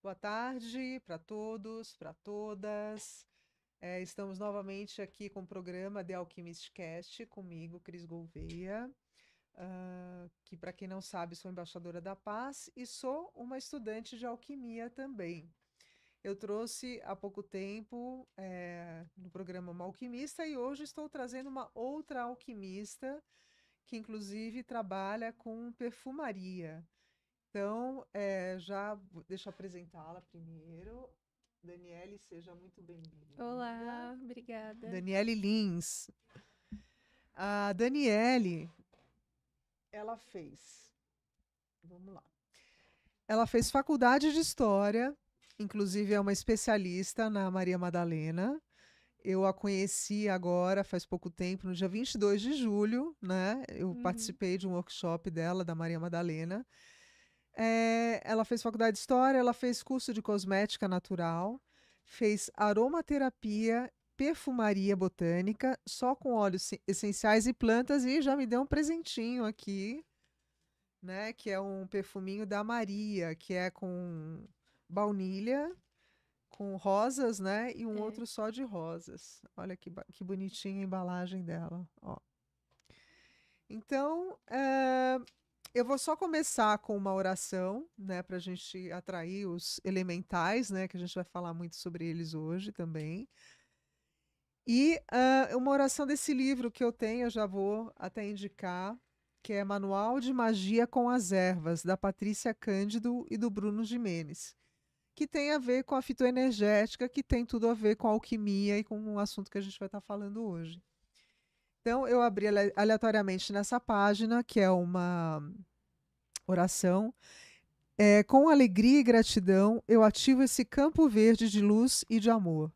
Boa tarde para todos, para todas. Estamos novamente aqui com o programa The Alchemist Cast, comigo, Cris Gouveia, que, para quem não sabe, sou embaixadora da paz e sou uma estudante de alquimia também. Eu trouxe há pouco tempo no programa uma alquimista e hoje estou trazendo uma outra alquimista que, inclusive, trabalha com perfumaria. Então, deixa eu apresentá-la primeiro. Daniele, seja muito bem-vinda. Olá, obrigada. Daniele Lins. A Daniele, ela fez, vamos lá. Ela fez faculdade de História, inclusive é uma especialista na Maria Madalena. Eu a conheci agora, faz pouco tempo, no dia 22 de julho, né? Eu Uhum. participei de um workshop dela, da Maria Madalena. Ela fez faculdade de História, ela fez curso de cosmética natural, fez aromaterapia, perfumaria botânica, só com óleos essenciais e plantas, e já me deu um presentinho aqui, né? Que é um perfuminho da Maria, que é com baunilha, com rosas, né? E um É. outro só de rosas. Olha que bonitinha a embalagem dela, ó. Então, eu vou só começar com uma oração, né, para a gente atrair os elementais, né, que a gente vai falar muito sobre eles hoje também. E uma oração desse livro que eu tenho, eu já vou até indicar, que é Manual de Magia com as Ervas, da Patrícia Cândido e do Bruno Gimenez, que tem a ver com a fitoenergética, que tem tudo a ver com a alquimia e com o assunto que a gente vai estar falando hoje. Então, eu abri aleatoriamente nessa página, que é uma oração. Com alegria e gratidão, eu ativo esse campo verde de luz e de amor.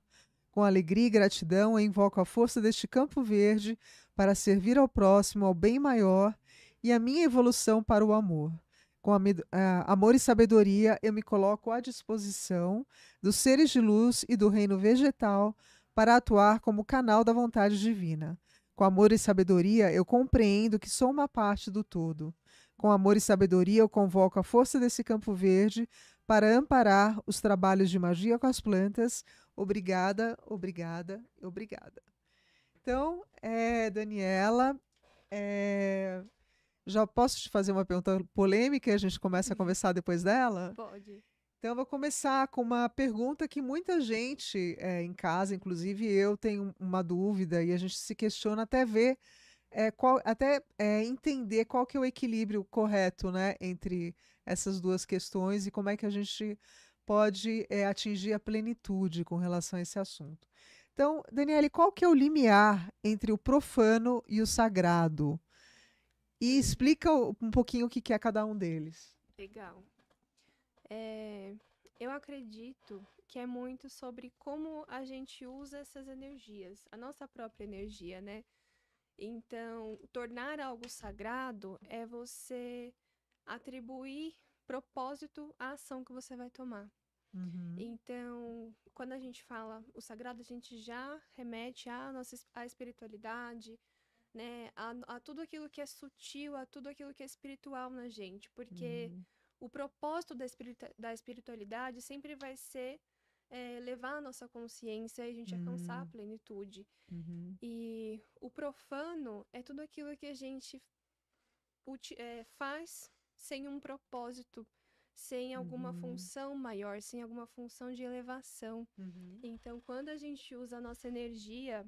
Com alegria e gratidão, eu invoco a força deste campo verde para servir ao próximo, ao bem maior e a minha evolução para o amor. Com amor e sabedoria, eu me coloco à disposição dos seres de luz e do reino vegetal para atuar como canal da vontade divina. Com amor e sabedoria, eu compreendo que sou uma parte do todo. Com amor e sabedoria, eu convoco a força desse campo verde para amparar os trabalhos de magia com as plantas. Obrigada, obrigada, obrigada. Então, Daniela, é, já posso te fazer uma pergunta polêmica e a gente começa a conversar depois dela? Pode. Então, eu vou começar com uma pergunta que muita gente em casa, inclusive eu, tenho uma dúvida e a gente se questiona até ver entender qual que é o equilíbrio correto, né, entre essas duas questões e como é que a gente pode atingir a plenitude com relação a esse assunto. Então, Daniele, qual que é o limiar entre o profano e o sagrado? E Hum, explica um pouquinho o que que é cada um deles. legal. É, eu acredito que é muito sobre como a gente usa essas energias, a nossa própria energia, né? Então, tornar algo sagrado é você atribuir propósito à ação que você vai tomar. Uhum, Então, quando a gente fala o sagrado, a gente já remete à nossa à espiritualidade, né? A tudo aquilo que é sutil, a tudo aquilo que é espiritual na gente, porque uhum, o propósito da espiritualidade sempre vai ser levar a nossa consciência e a gente alcançar a uhum, plenitude. uhum, E o profano é tudo aquilo que a gente faz sem um propósito, sem alguma uhum, função maior, sem alguma função de elevação. uhum, Então, quando a gente usa a nossa energia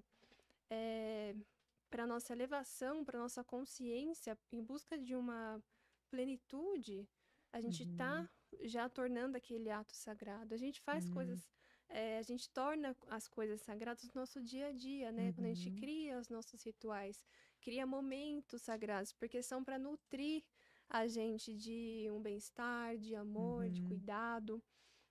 para nossa elevação, para nossa consciência, em busca de uma plenitude, a gente está uhum, já tornando aquele ato sagrado. A gente faz uhum, coisas, a gente torna as coisas sagradas no nosso dia a dia, né? Quando a gente uhum, cria os nossos rituais, cria momentos sagrados, porque são para nutrir a gente de um bem-estar, de amor, de uhum, cuidado.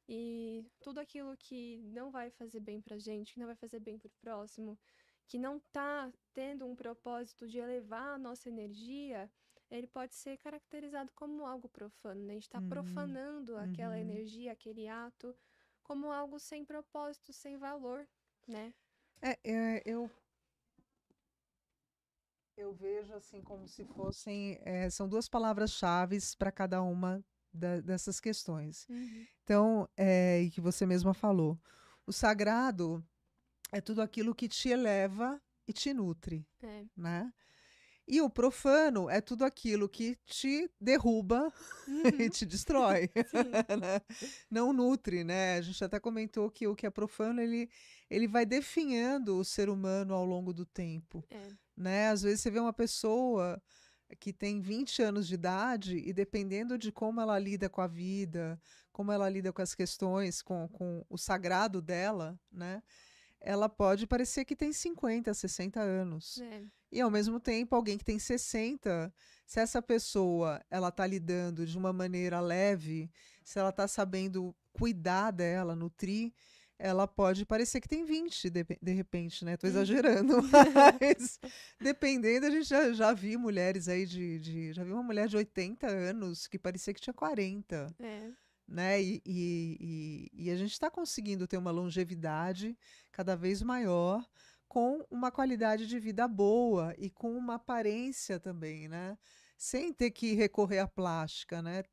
E tudo aquilo que não vai fazer bem pra gente, que não vai fazer bem pro próximo, que não tá tendo um propósito de elevar a nossa energia, ele pode ser caracterizado como algo profano, né? A gente está uhum, profanando aquela uhum. energia, aquele ato, como algo sem propósito, sem valor, né? Eu vejo assim como se fossem, são duas palavras-chaves para cada uma, dessas questões. Uhum. Então, e que você mesma falou, o sagrado é tudo aquilo que te eleva e te nutre, É. né? E o profano é tudo aquilo que te derruba e Uhum. te destrói, Sim. né? Não nutre, né? A gente até comentou que o que é profano, ele vai definhando o ser humano ao longo do tempo, É. né? Às vezes você vê uma pessoa que tem 20 anos de idade e dependendo de como ela lida com a vida, como ela lida com as questões, com o sagrado dela, né? Ela pode parecer que tem 50, 60 anos. É. E ao mesmo tempo, alguém que tem 60, se essa pessoa ela está lidando de uma maneira leve, se ela está sabendo cuidar dela, nutrir, ela pode parecer que tem 20 de repente, né? Tô Uhum. exagerando, mas dependendo, a gente já viu mulheres aí já vi uma mulher de 80 anos que parecia que tinha 40, É. né? E a gente está conseguindo ter uma longevidade cada vez maior, com uma qualidade de vida boa e com uma aparência também, né? Sem ter que recorrer à plástica, né?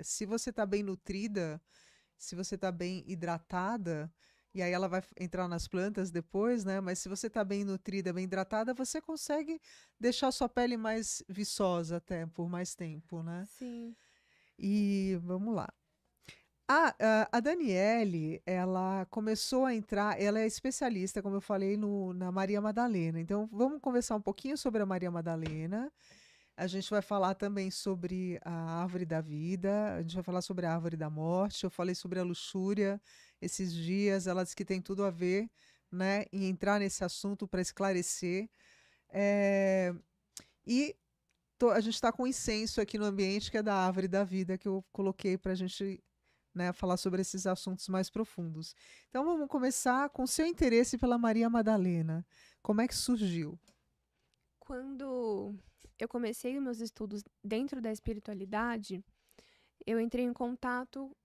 Se você está bem nutrida, se você está bem hidratada, e aí ela vai entrar nas plantas depois, né? Mas se você está bem nutrida, bem hidratada, você consegue deixar sua pele mais viçosa até por mais tempo, né? Sim. E vamos lá. A Daniele, ela começou a entrar, ela é especialista, como eu falei, na Maria Madalena. Então, vamos conversar um pouquinho sobre a Maria Madalena. A gente vai falar também sobre a árvore da vida, a gente vai falar sobre a árvore da morte. Eu falei sobre a luxúria esses dias, ela disse que tem tudo a ver, né, em entrar nesse assunto para esclarecer. É, e a gente está com um incenso aqui no ambiente que é da árvore da vida, que eu coloquei para a gente, né, falar sobre esses assuntos mais profundos. Então vamos começar com o seu interesse pela Maria Madalena. Como é que surgiu? Quando eu comecei os meus estudos dentro da espiritualidade, eu entrei em contato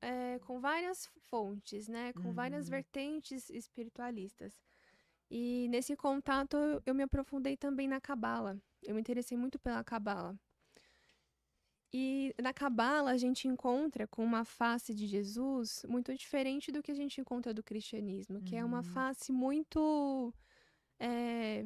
com várias fontes, né? Com várias Uhum, vertentes espiritualistas. E nesse contato eu me aprofundei também na Cabala. Eu me interessei muito pela Cabala. E na Cabala a gente encontra com uma face de Jesus muito diferente do que a gente encontra do cristianismo, que é uma uhum, face muito eh,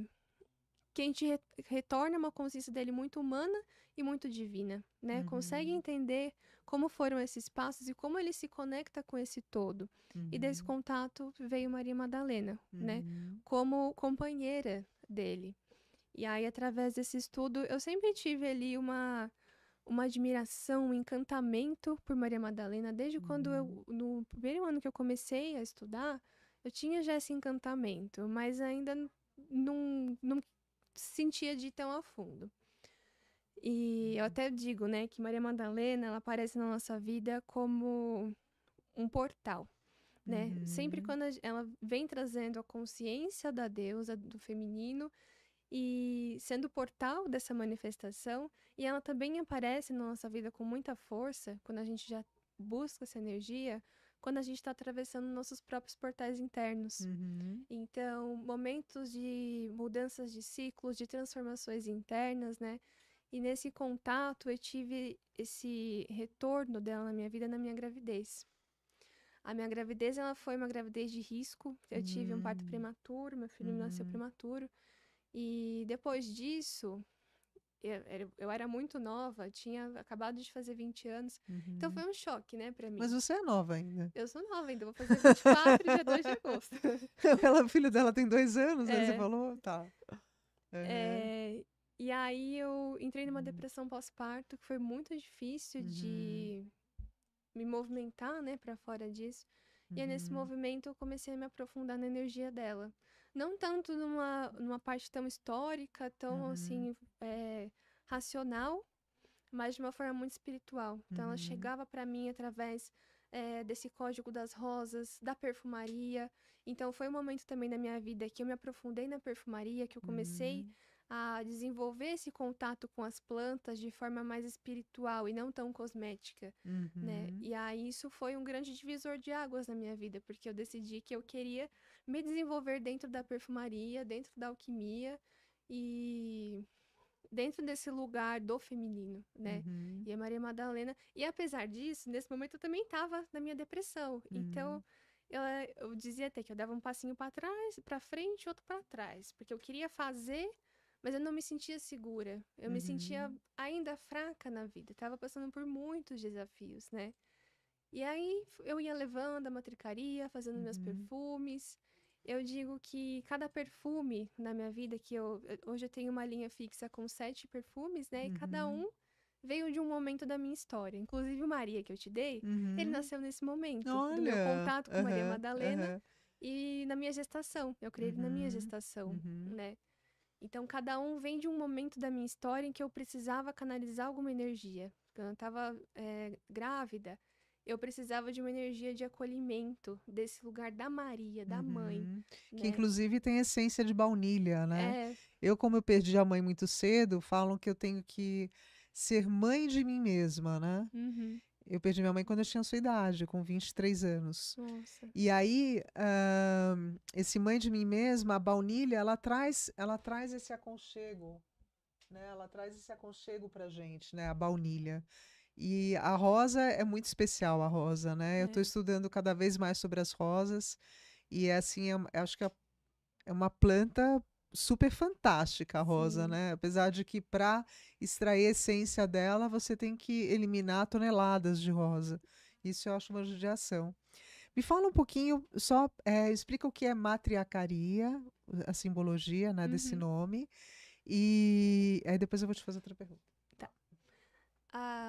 que a gente retorna uma consciência dele muito humana e muito divina, né? Consegue uhum, entender como foram esses passos e como ele se conecta com esse todo. E desse uhum, contato veio Maria Madalena, né? uhum, Como companheira dele. E aí, através desse estudo, eu sempre tive ali uma admiração, um encantamento por Maria Madalena. Desde quando uhum, no primeiro ano que eu comecei a estudar, eu tinha já esse encantamento, mas ainda não sentia de ir tão a fundo. E eu até digo, né, que Maria Madalena, ela aparece na nossa vida como um portal, né? Sempre uhum, quando ela vem trazendo a consciência da deusa, do feminino, e sendo o portal dessa manifestação, e ela também aparece na nossa vida com muita força, quando a gente já busca essa energia, quando a gente está atravessando nossos próprios portais internos. uhum, Então, momentos de mudanças de ciclos, de transformações internas, né? E nesse contato eu tive esse retorno dela na minha vida na minha gravidez. A minha gravidez ela foi uma gravidez de risco. Eu tive um parto uhum, prematuro, meu filho nasceu uhum, prematuro. E depois disso, eu era muito nova, tinha acabado de fazer 20 anos. Então uhum. foi um choque, né, pra Mas mim. você é nova ainda. Eu sou nova ainda, vou fazer 24 dia 2 de agosto. O filho dela tem 2 anos, né? Você É, falou? Tá. Uhum, é, e aí eu entrei numa uhum, depressão pós-parto que foi muito difícil uhum, de me movimentar, né, para fora disso. E aí nesse uhum, movimento eu comecei a me aprofundar na energia dela. Não tanto numa parte tão histórica, tão uhum, assim, racional, mas de uma forma muito espiritual. Então ela uhum, chegava para mim através desse código das rosas, da perfumaria. Então foi um momento também da minha vida que eu me aprofundei na perfumaria, que eu comecei uhum, a desenvolver esse contato com as plantas de forma mais espiritual e não tão cosmética, né? uhum, E aí isso foi um grande divisor de águas na minha vida, porque eu decidi que eu queria me desenvolver dentro da perfumaria, dentro da alquimia e dentro desse lugar do feminino, né? Uhum. E a Maria Madalena. E apesar disso, nesse momento eu também estava na minha depressão. Então, Uhum. eu dizia até que eu dava um passinho para trás, para frente, outro para trás, porque eu queria fazer, mas eu não me sentia segura. Eu me sentia Uhum. ainda fraca na vida. Estava passando por muitos desafios, né? E aí eu ia levando a matricaria, fazendo meus Uhum. perfumes. Eu digo que cada perfume na minha vida, hoje eu tenho uma linha fixa com 7 perfumes, né? E cada Uhum. um veio de um momento da minha história. Inclusive o Maria que eu te dei, ele Uhum. nasceu nesse momento, do meu Olha. contato com Maria Aham. Madalena Aham. e na minha gestação. Eu criei ele na minha Uhum. gestação, Uhum. né? Então cada um vem de um momento da minha história em que eu precisava canalizar alguma energia. Quando eu estava grávida, eu precisava de uma energia de acolhimento desse lugar da Maria, da mãe, Uhum. Que né? inclusive tem essência de baunilha, né? É, Como eu perdi a mãe muito cedo, falam que eu tenho que ser mãe de mim mesma, né? uhum, Eu perdi minha mãe quando eu tinha sua idade, com 23 anos. nossa, E aí, esse mãe de mim mesma, a baunilha, ela traz esse aconchego, né? Ela traz esse aconchego pra gente, né? A baunilha. E a rosa é muito especial, a rosa, né? Eu estou é, estudando cada vez mais sobre as rosas e é assim, acho que é uma planta super fantástica a rosa, sim. né? Apesar de que para extrair a essência dela, você tem que eliminar toneladas de rosa. Isso eu acho uma judiação. Me fala um pouquinho, só explica o que é matriarcaria, a simbologia, né, desse Uhum, nome, e aí depois eu vou te fazer outra pergunta. tá.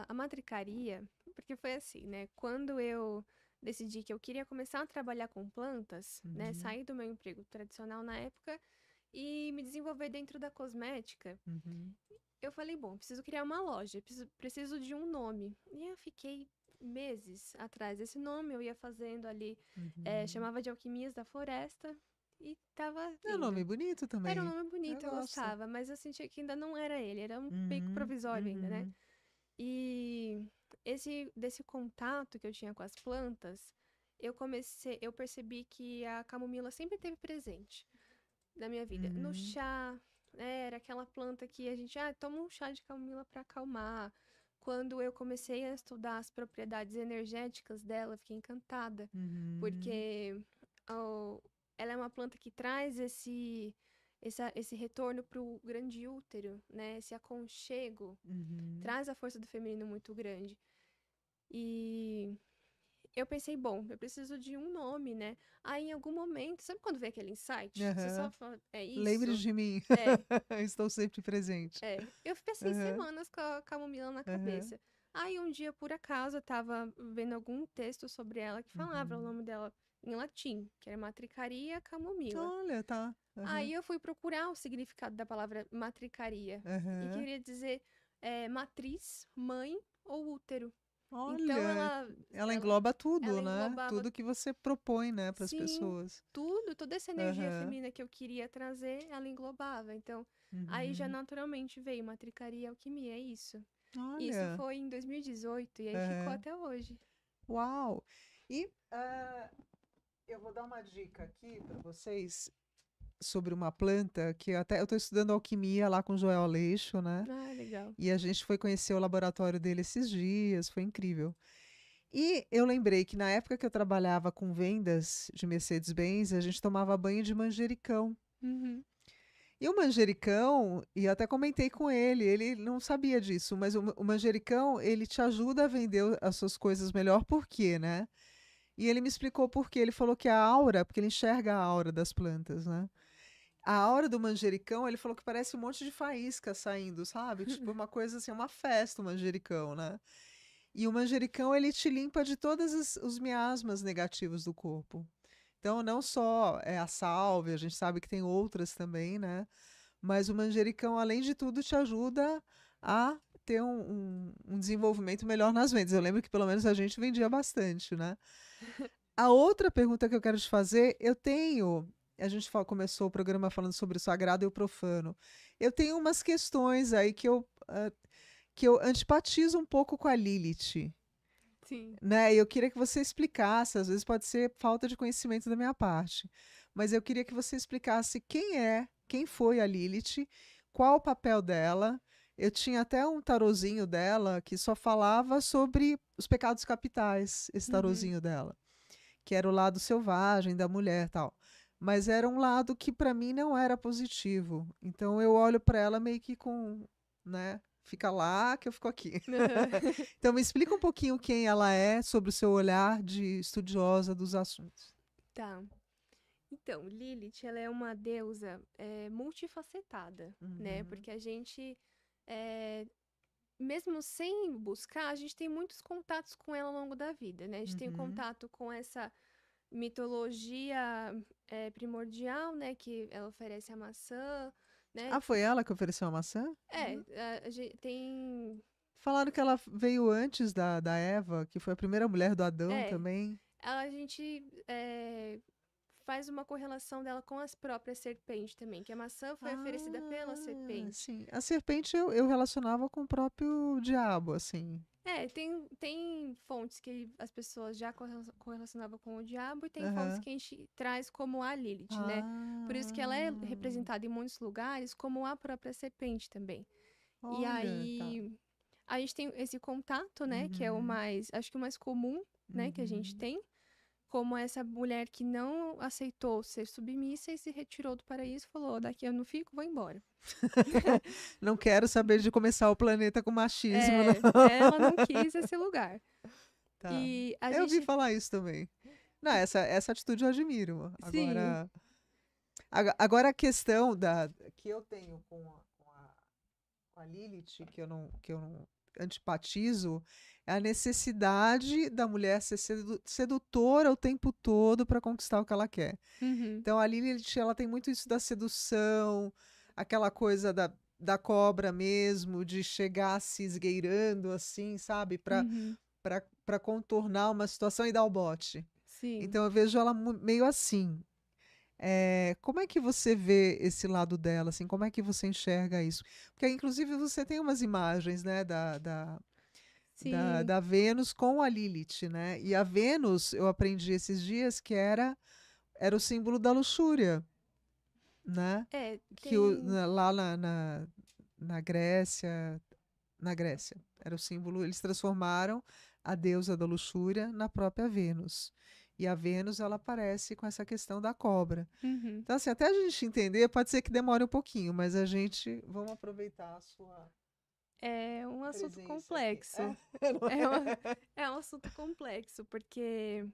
A matricaria, porque foi assim, né? Quando eu decidi que eu queria começar a trabalhar com plantas, né? Uhum, Sair do meu emprego tradicional na época e me desenvolver dentro da cosmética. uhum, Eu falei, bom, preciso criar uma loja, preciso de um nome. E eu fiquei meses atrás desse nome, eu ia fazendo ali, uhum. chamava de Alquimias da Floresta e tava É um nome indo. bonito Era um também. nome Eu bonito, eu gosto. gostava, mas eu sentia que ainda não era ele, era um meio que Uhum, provisório ainda, né? uhum, E desse contato que eu tinha com as plantas, eu percebi que a camomila sempre esteve presente da minha vida. No uhum, chá, né, era aquela planta que a gente, toma um chá de camomila para acalmar. Quando eu comecei a estudar as propriedades energéticas dela, eu fiquei encantada, uhum, porque ó, ela é uma planta que traz esse retorno para o grande útero, né? Esse aconchego, uhum. traz a força do feminino muito grande. E eu pensei, bom, eu preciso de um nome, né? Aí em algum momento, sabe quando vem aquele insight? Você só Aham. fala, é Lembre isso? de mim. É, Estou sempre presente. Eu passei Aham, semanas com a camomila na aham, cabeça. Aí um dia, por acaso, eu tava vendo algum texto sobre ela que falava o uhum. nome dela em latim, que era Matricaria camomila. Olha, tá. Aham, Aí eu fui procurar o significado da palavra matricaria e aham. queria dizer matriz, mãe ou útero. Então Olha, ela ela, engloba ela tudo, né? englobava, Tudo que você propõe, né, para as sim, pessoas. toda essa energia Aham, feminina que eu queria trazer, ela englobava. Então, aí já uhum. naturalmente veio matricaria e alquimia, é isso. Isso Olha, foi em 2018 e aí ficou aham. até hoje. Uau! E eu vou dar uma dica aqui para vocês sobre uma planta que eu estou estudando alquimia lá com o Joel Aleixo, né? Ah, legal. E a gente foi conhecer o laboratório dele esses dias, foi incrível. E eu lembrei que na época que eu trabalhava com vendas de Mercedes-Benz, a gente tomava banho de manjericão. Uhum. E o manjericão, e até comentei com ele não sabia disso, mas o manjericão, ele te ajuda a vender as suas coisas melhor, por quê, né? E ele me explicou por quê. Ele falou que a aura, porque ele enxerga a aura das plantas, né? A aura do manjericão, ele falou que parece um monte de faísca saindo, sabe? Tipo uma coisa assim, uma festa o manjericão, né? E o manjericão, ele te limpa de todos os miasmas negativos do corpo. Então, não só é a sálvia, a gente sabe que tem outras também, né? Mas o manjericão, além de tudo, te ajuda a ter um desenvolvimento melhor nas vendas. Eu lembro que pelo menos a gente vendia bastante, né? A outra pergunta que eu quero te fazer, a gente começou o programa falando sobre o sagrado e o profano. Eu tenho umas questões aí que eu antipatizo um pouco com a Lilith, Sim. né? E eu queria que você explicasse, às vezes pode ser falta de conhecimento da minha parte, mas eu queria que você explicasse quem foi a Lilith, qual o papel dela. Eu tinha até um tarozinho dela que só falava sobre os pecados capitais, esse Uhum. tarozinho dela, que era o lado selvagem da mulher, tal. Mas era um lado que para mim não era positivo. Então eu olho para ela meio que com, né, fica lá que eu fico aqui. Aham. Então me explica um pouquinho quem ela é sobre o seu olhar de estudiosa dos assuntos. Tá. Então, Lilith, ela é uma deusa multifacetada, né? Uhum, Porque a gente, eh, mesmo sem buscar, a gente tem muitos contatos com ela ao longo da vida, né? A gente tem o uhum. contato com essa mitologia primordial, né? Que ela oferece a maçã, né? Ah, foi ela que ofereceu a maçã? A gente tem. Falaram que ela veio antes da Eva, que foi a primeira mulher do Adão É, também. a gente faz uma correlação dela com as próprias serpentes também, que a maçã foi oferecida pela Ah, serpente. sim. A serpente eu relacionava com o próprio diabo, assim. Tem fontes que as pessoas já correlacionavam com o diabo e tem fontes Aham. que a gente traz como a Lilith, né? Por isso que ela é Ah, representada em muitos lugares como a própria serpente também. E olha, tá. aí a gente tem esse contato, né, que é o Uhum, mais, acho que o mais comum, né, que a gente uhum. tem, como essa mulher que não aceitou ser submissa e se retirou do paraíso e falou: daqui eu não fico, vou embora. Não quero saber de começar o planeta com machismo, não. Ela não quis esse lugar. Tá. E a Eu ouvi gente. falar isso também. Não, essa atitude eu admiro. Sim. Agora a questão que eu tenho com a Lilith, que eu não antipatizo, é a necessidade da mulher ser sedutora o tempo todo para conquistar o que ela quer. Uhum. Então a Lilith, ela tem muito isso da sedução, aquela coisa da cobra mesmo, de chegar se esgueirando assim, sabe? Uhum. Para contornar uma situação e dar o bote. Sim. Então eu vejo ela meio assim. Como é que você vê esse lado dela, assim? Como é que você enxerga isso? Porque, inclusive, você tem umas imagens, né, Sim. da Vênus com a Lilith, né? E a Vênus, eu aprendi esses dias que era o símbolo da luxúria, né? Tem. Lá na Grécia, era o símbolo, eles transformaram a deusa da luxúria na própria Vênus. E a Vênus, ela aparece com essa questão da cobra. Uhum. Então, assim, até a gente entender, pode ser que demore um pouquinho, mas vamos aproveitar a sua É um assunto presença aqui. complexo. Não É, é? é um assunto complexo, porque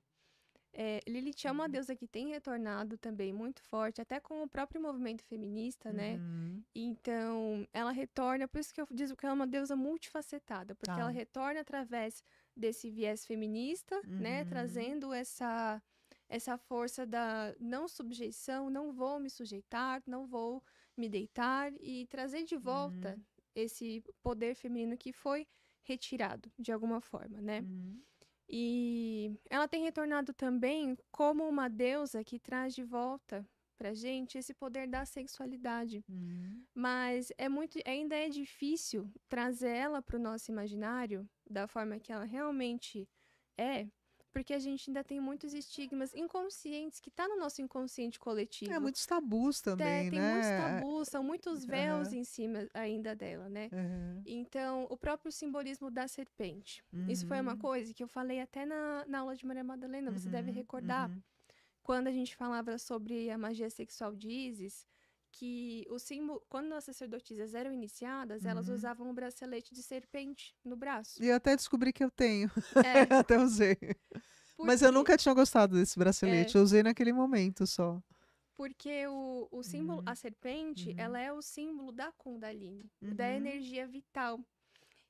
Lilith é uma Uhum. deusa que tem retornado também muito forte, até com o próprio movimento feminista, né? Uhum. Então, ela retorna, por isso que eu digo que ela é uma deusa multifacetada, porque ela Tá. retorna através desse viés feminista, né? Uhum. Trazendo essa força da não subjeição, não vou me sujeitar, não vou me deitar, e trazer de volta Uhum. esse poder feminino que foi retirado de alguma forma, né? Uhum. E ela tem retornado também como uma deusa que traz de volta pra gente esse poder da sexualidade. Uhum. Mas ainda é difícil trazer ela para o nosso imaginário da forma que ela realmente é, porque a gente ainda tem muitos estigmas inconscientes que tá no nosso inconsciente coletivo. Muitos tabus também, Tem muitos né? tabus, são muitos véus Aham. em cima ainda dela, né? Aham. Então, o próprio simbolismo da serpente. Isso foi uma Uhum. coisa que eu falei até na aula de Maria Madalena, você deve Uhum. recordar, Uhum. quando a gente falava sobre a magia sexual de Isis, que o símbolo, quando as sacerdotisas eram iniciadas, elas Uhum. usavam um bracelete de serpente no braço. E eu até descobri que eu tenho. É, Até usei. Mas eu porque nunca tinha gostado desse é, bracelete. Eu usei naquele momento só. porque o símbolo, a Uhum. serpente, Uhum. ela é o símbolo da Kundalini, da Uhum. energia vital.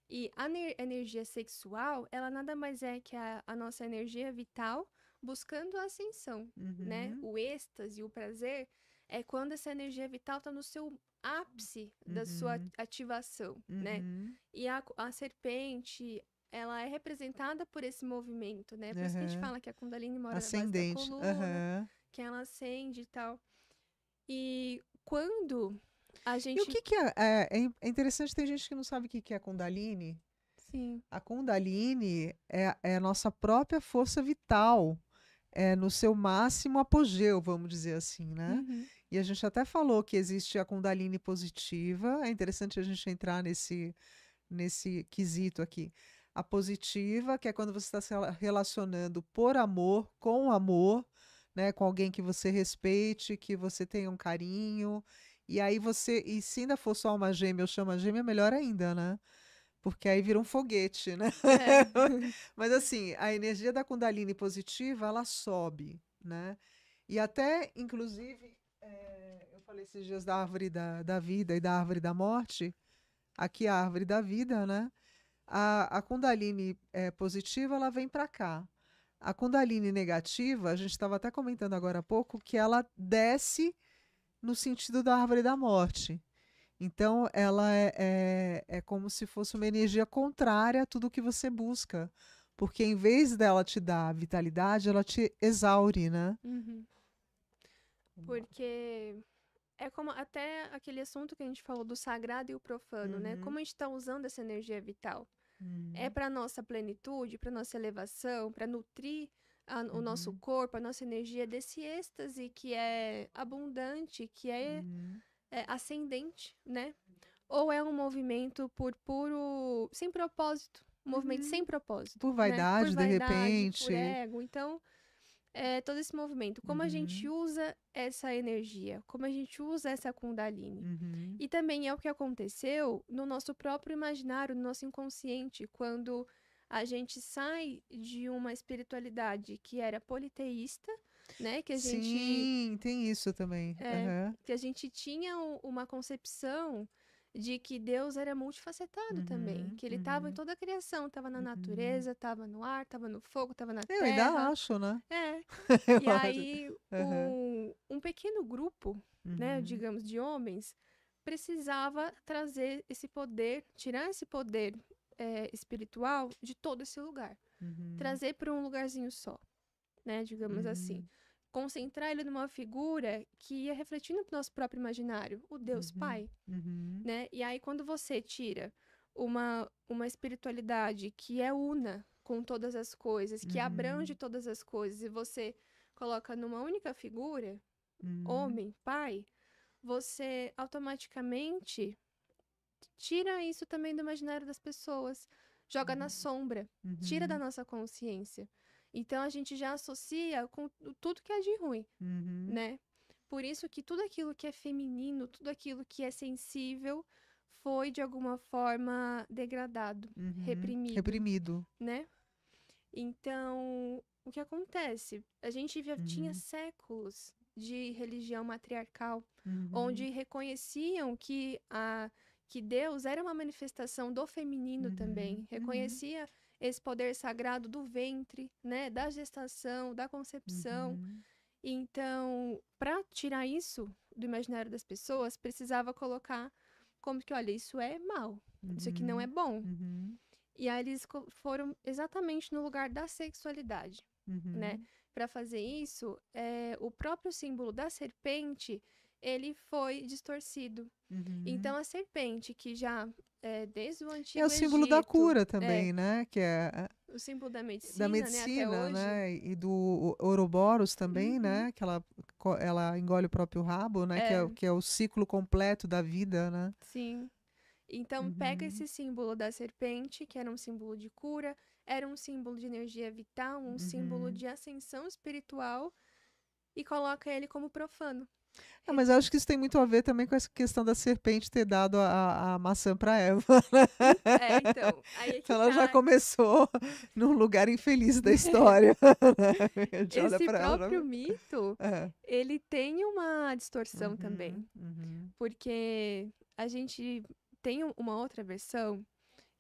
E a energia sexual, ela nada mais é que a nossa energia vital buscando a ascensão, né? Uhum. O êxtase, o prazer, é quando essa energia vital está no seu ápice da sua Uhum. ativação, né? Uhum. E a serpente, ela é representada por esse movimento, né? Por isso que a gente Aham. fala que a Kundalini mora na base da Ascendente. coluna, Aham. que ela acende e tal. E quando a E o gente. que que é interessante, tem gente que não sabe o que que é Kundalini. Sim. A Kundalini é a nossa própria força vital. no seu máximo apogeu, vamos dizer assim, né? Uhum. E a gente até falou que existe a Kundalini positiva, é interessante a gente entrar nesse quesito aqui. A positiva, que é quando você está se relacionando por amor, com amor, né, com alguém que você respeite, que você tenha um carinho. E aí e se ainda for só uma gêmea ou chama gêmea, melhor ainda, né? Porque aí vira um foguete, né? É. Mas assim, a energia da Kundalini positiva, ela sobe, né? E até, inclusive, eu falei esses dias da árvore da vida e da árvore da morte. Aqui a árvore da vida, né? A Kundalini positiva, ela vem para cá. A Kundalini negativa, a gente estava até comentando agora há pouco, que ela desce no sentido da árvore da morte. Então, ela é como se fosse uma energia contrária a tudo que você busca. Porque em vez dela te dar vitalidade, ela te exaure, né? Uhum. Porque é como até aquele assunto que a gente falou do sagrado e o profano, né? Uhum, Como a gente está usando essa energia vital. É uhum, para nossa plenitude, para nossa elevação, para nutrir o nosso uhum, corpo, a nossa energia desse êxtase que é abundante, que uhum, é ascendente, né? Ou é um movimento por puro, sem propósito, um movimento sem uhum. propósito, Por né? Por vaidade, de vaidade, por repente. ego. Então, todo esse movimento, como a gente Uhum, usa essa energia, como a gente usa essa Kundalini. uhum, E também é o que aconteceu no nosso próprio imaginário, no nosso inconsciente, quando a gente sai de uma espiritualidade que era politeísta, né? sim, tem isso também. É, Aham, que a gente tinha uma concepção de que Deus era multifacetado também, uhum, que ele estava em uhum, toda a criação, estava na uhum. natureza, estava no ar, estava no fogo, estava na Eu ainda terra. acho, né? É. Eu E acho. aí Aham, um pequeno grupo, né, uhum, digamos, de homens, precisava trazer esse poder, tirar esse poder espiritual de todo esse lugar, uhum, trazer para um lugarzinho só, né, digamos assim. uhum, Concentrar ele numa figura que ia refletindo no nosso próprio imaginário, o Deus uhum, Pai, uhum, né? E aí quando você tira uma espiritualidade que é una com todas as coisas, que abrange uhum, todas as coisas, e você coloca numa única figura, uhum, homem, pai, você automaticamente tira isso também do imaginário das pessoas, joga na sombra, tira da uhum, nossa consciência. Então a gente já associa com tudo que é de ruim, uhum, né? Por isso que tudo aquilo que é feminino, tudo aquilo que é sensível, foi de alguma forma degradado, uhum. reprimido, Reprimido. né? Então, o que acontece? A gente já tinha Uhum, séculos de religião matriarcal, uhum, onde reconheciam que Deus era uma manifestação do feminino uhum, também, uhum, reconhecia esse poder sagrado do ventre, né, da gestação, da concepção. uhum, Então, para tirar isso do imaginário das pessoas, precisava colocar como que, olha, isso é mal, isso aqui não é uhum, bom. uhum, E aí eles foram exatamente no lugar da sexualidade, né? uhum, Para fazer isso, o próprio símbolo da serpente, ele foi distorcido. uhum. Então, a serpente, que já desde o É o Antigo símbolo da Egito, cura também, né? Que é o símbolo da da medicina, né, até medicina, hoje. né? E do Ouroboros também, Uhum, né? Que ela engole o próprio rabo, né? é, Que é o ciclo completo da vida, né? sim. Então, pega Uhum, esse símbolo da serpente, que era um símbolo de cura, era um símbolo de energia vital, um símbolo uhum. de ascensão espiritual, e coloca ele como profano. Ah, Re- mas eu acho que isso tem muito a ver também com essa questão da serpente ter dado a maçã para Eva. Então, aí é que Ela já tá. começou num lugar infeliz da história. A gente olha Esse para ela próprio já. mito, É. ele tem uma distorção Uhum, também, uhum, porque a gente tem uma outra versão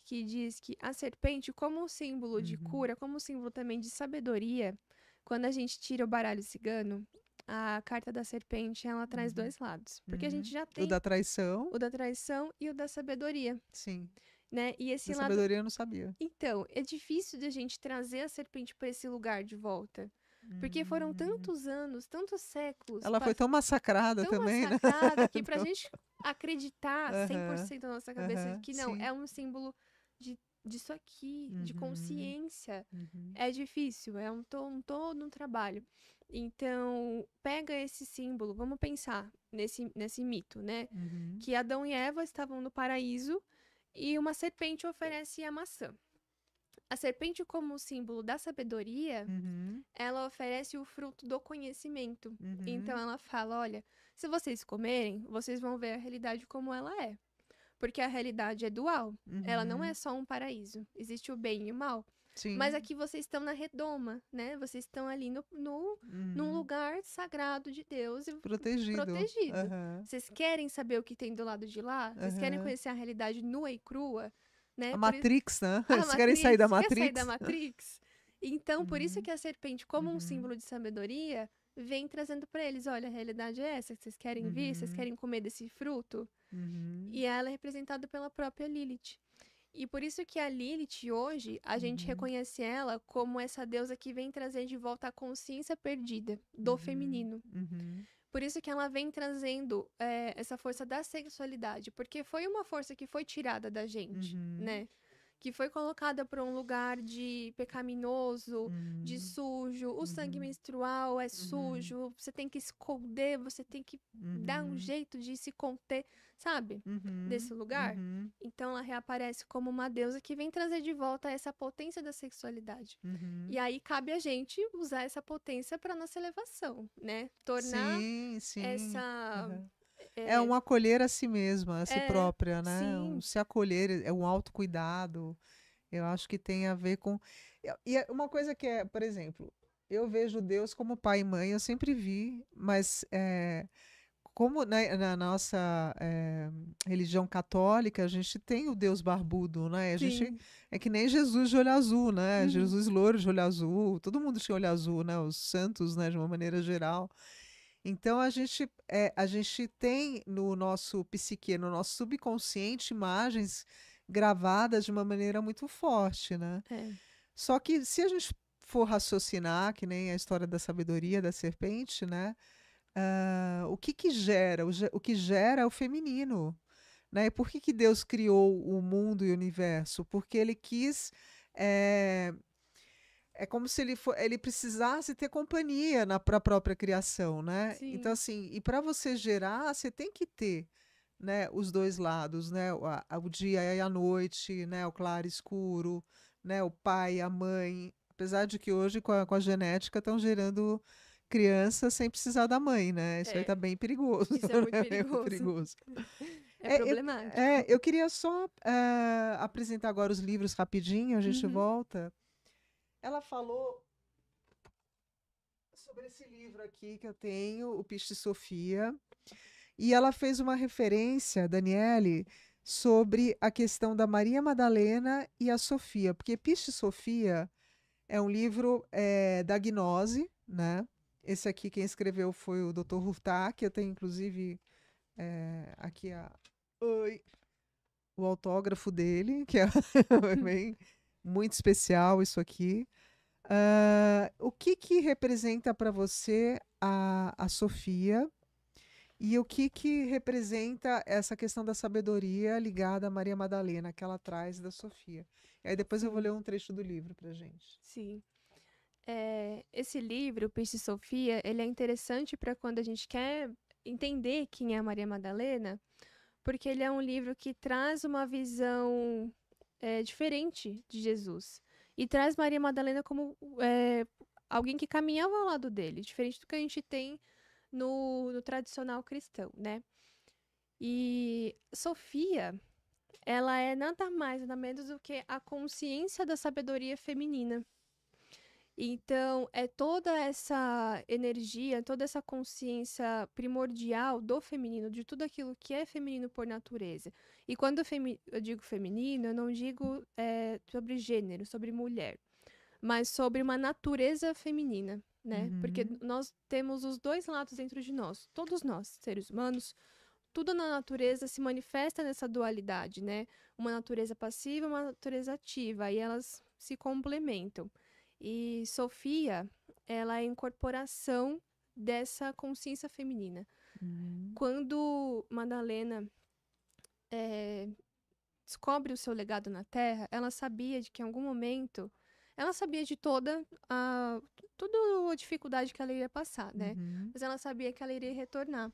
que diz que a serpente, como um símbolo de uhum, cura, como um símbolo também de sabedoria, quando a gente tira o baralho cigano, a carta da serpente, ela traz uhum, dois lados, porque a gente uhum. já O tem da traição, o da traição e o da sabedoria, sim. né? E Da esse lado, sabedoria eu não sabia. então, é difícil de a gente trazer a serpente para esse lugar de volta, porque foram Hum. tantos anos, tantos séculos, Ela foi tão massacrada tão também, né? massacrada que pra Então, gente acreditar aham, 100% na nossa cabeça aham, que não, sim. é um símbolo de disso aqui, de Uhum. consciência. Uhum. É difícil, é todo um trabalho. Então, pega esse símbolo, vamos pensar nesse mito, né? Uhum. Que Adão e Eva estavam no paraíso e uma serpente oferece a maçã. A serpente, como símbolo da sabedoria, Uhum. ela oferece o fruto do conhecimento. Então, Uhum. ela fala: olha, se vocês comerem, vocês vão ver a realidade como ela é. Porque a realidade é dual. Ela não é Uhum. só um paraíso. Existe o bem e o mal. Mas Sim. aqui vocês estão na redoma, né? Vocês estão ali num Uhum. lugar sagrado de Deus e Protegido. protegido. Aham. Vocês querem saber o que tem do lado de lá? Vocês querem Aham. conhecer a realidade nua e crua, A né? Por isso, Matrix, né? a Vocês querem sair da Matrix, quer sair da Matrix? Matrix? Então, por isso Uhum. que a serpente, como um Uhum. símbolo de sabedoria, vem trazendo para eles: olha, a realidade é essa, vocês querem vir, vocês Uhum. querem comer desse fruto? Uhum. E ela é representada pela própria Lilith. E por isso que a Lilith, hoje, a gente Uhum. reconhece ela como essa deusa que vem trazer de volta a consciência perdida do Uhum. feminino. Uhum. Por isso que ela vem trazendo essa força da sexualidade, porque foi uma força que foi tirada da gente, Uhum. né? Que foi colocada para um lugar de pecaminoso, de Uhum. sujo. O sangue Uhum. menstrual é Uhum. sujo, você tem que esconder, você tem que dar um Uhum. jeito de se conter, sabe? Desse Uhum. lugar. Uhum. Então ela reaparece como uma deusa que vem trazer de volta essa potência da sexualidade. E Uhum. aí cabe a gente usar essa potência para nossa elevação, né? Tornar Sim, sim. essa. Aham. É É, um acolher a si mesma, a si é, própria, né? Um sim, se acolher, é um autocuidado. Eu acho que tem a ver com. E é uma coisa que é, por exemplo, eu vejo Deus como pai e mãe, eu sempre vi, mas como na nossa religião católica, a gente tem o Deus barbudo, né? A gente sim. é que nem Jesus de olho azul, né? Uhum, Jesus loiro de olho azul, todo mundo tinha olho azul, né? Os santos, né? De uma maneira geral. Então a gente tem no nosso psique, no nosso subconsciente, imagens gravadas de uma maneira muito forte, né? é, Só que se a gente for raciocinar, que nem a história da sabedoria da serpente, né? O que que gera? O que gera é o feminino, né? E por que que Deus criou o mundo e o universo? Porque ele quis eh, é como se ele precisasse ter companhia para a própria criação, né? Então, sim. assim, e para você gerar, você tem que ter, né, os dois lados, né? O dia e a noite, né? O claro e escuro, né? O pai e a mãe. Apesar de que hoje, com a genética, estão gerando crianças sem precisar da mãe, né? Isso aí tá É, bem perigoso, isso é muito né? Meio perigoso. perigoso. É problemático. Eu queria só apresentar agora os livros rapidinho, a gente Uhum, volta. Ela falou sobre esse livro aqui que eu tenho, o Piste Sofia, e ela fez uma referência, Daniele, sobre a questão da Maria Madalena e a Sofia, porque Piste Sofia é um livro da gnose, né? Esse aqui quem escreveu foi o Dr. Hurtak, eu tenho inclusive aqui oi, o autógrafo dele, que é bem, muito especial isso aqui. O que que representa para você a Sofia e o que que representa essa questão da sabedoria ligada a Maria Madalena que ela traz da Sofia? E aí depois eu vou sim, ler um trecho do livro para gente. sim. Esse livro, Peixe Sofia, ele é interessante para quando a gente quer entender quem é a Maria Madalena, porque ele é um livro que traz uma visão diferente de Jesus. E traz Maria Madalena como alguém que caminhava ao lado dele, diferente do que a gente tem no tradicional cristão, né? E Sofia, ela é nada mais, nada menos do que a consciência da sabedoria feminina. Então, é toda essa energia, toda essa consciência primordial do feminino, de tudo aquilo que é feminino por natureza. E quando eu digo feminino, eu não digo sobre gênero, sobre mulher, mas sobre uma natureza feminina, né? Porque Uhum, nós temos os dois lados dentro de nós, todos nós, seres humanos, tudo na natureza se manifesta nessa dualidade, né? Uma natureza passiva, uma natureza ativa, e elas se complementam. E Sofia, ela é a incorporação dessa consciência feminina. uhum, Quando Madalena descobre o seu legado na Terra, ela sabia de que em algum momento, ela sabia de toda a dificuldade que ela iria passar, né? Uhum. Mas ela sabia que ela iria retornar.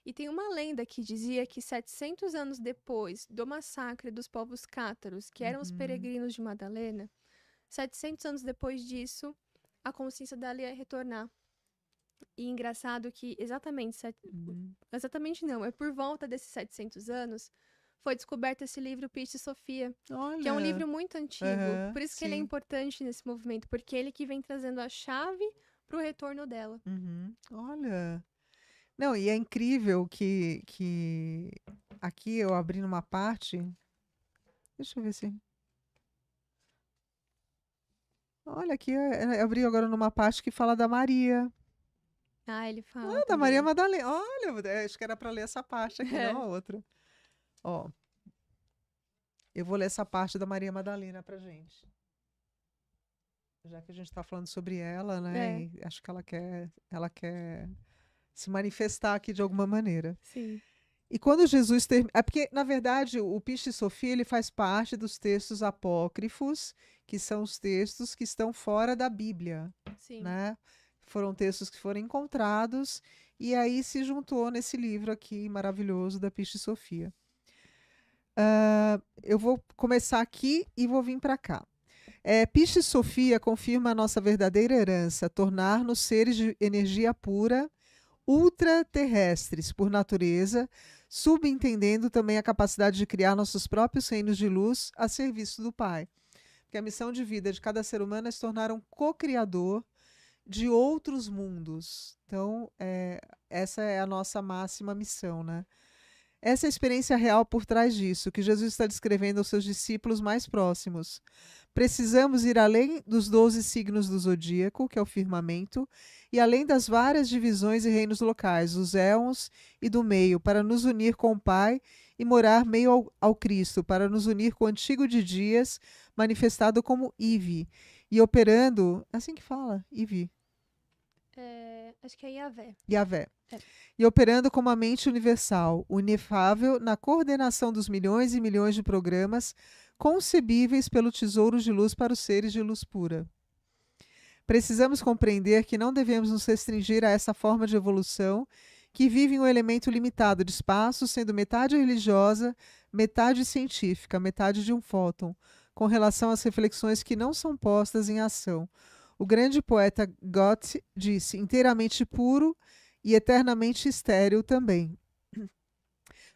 E tem uma lenda que dizia que 700 anos depois do massacre dos povos cátaros, que eram os Uhum. peregrinos de Madalena, 700 anos depois disso, a consciência dela ia retornar. E engraçado que Uhum. exatamente não, é por volta desses 700 anos, foi descoberto esse livro Piste Sofia, que é um Olha. livro muito antigo. Aham, Por isso que ele é sim. importante nesse movimento, porque é ele que vem trazendo a chave para o retorno dela. Uhum. Olha. Não, e é incrível que aqui eu abri numa parte. Deixa eu ver se. Olha, aqui eu abri agora numa parte que fala da Maria. Ah, ele fala Ah, da Maria também. Madalena. Olha, acho que era para ler essa parte aqui, não a outra. Ó, eu vou ler essa parte da Maria Madalena pra gente. Já que a gente está falando sobre ela, né? É, E acho que ela quer se manifestar aqui de alguma maneira. sim, E quando Jesus termina. É porque, na verdade, o Piche Sofia ele faz parte dos textos apócrifos, que são os textos que estão fora da Bíblia, sim. né? Foram textos que foram encontrados e aí se juntou nesse livro aqui maravilhoso da Piche Sofia. Eu vou começar aqui e vou vir para cá. Piche Sofia confirma a nossa verdadeira herança, tornar-nos seres de energia pura ultraterrestres por natureza, subentendendo também a capacidade de criar nossos próprios reinos de luz a serviço do Pai. Porque a missão de vida de cada ser humano é se tornar um co-criador de outros mundos. Então, essa é a nossa máxima missão, né? Essa é a experiência real por trás disso, que Jesus está descrevendo aos seus discípulos mais próximos. Precisamos ir além dos 12 signos do zodíaco, que é o firmamento, e além das várias divisões e reinos locais, os éons e do meio, para nos unir com o Pai e morar meio ao Cristo, para nos unir com o antigo de dias, manifestado como Ive, e operando, assim que fala, Ive, Acho que é Yahvé. Yahvé, É. e operando como a mente universal, o inefável, na coordenação dos milhões e milhões de programas concebíveis pelo tesouro de luz para os seres de luz pura. Precisamos compreender que não devemos nos restringir a essa forma de evolução que vive em um elemento limitado de espaço, sendo metade religiosa, metade científica, metade de um fóton, com relação às reflexões que não são postas em ação. O grande poeta Goethe disse: inteiramente puro e eternamente estéril também.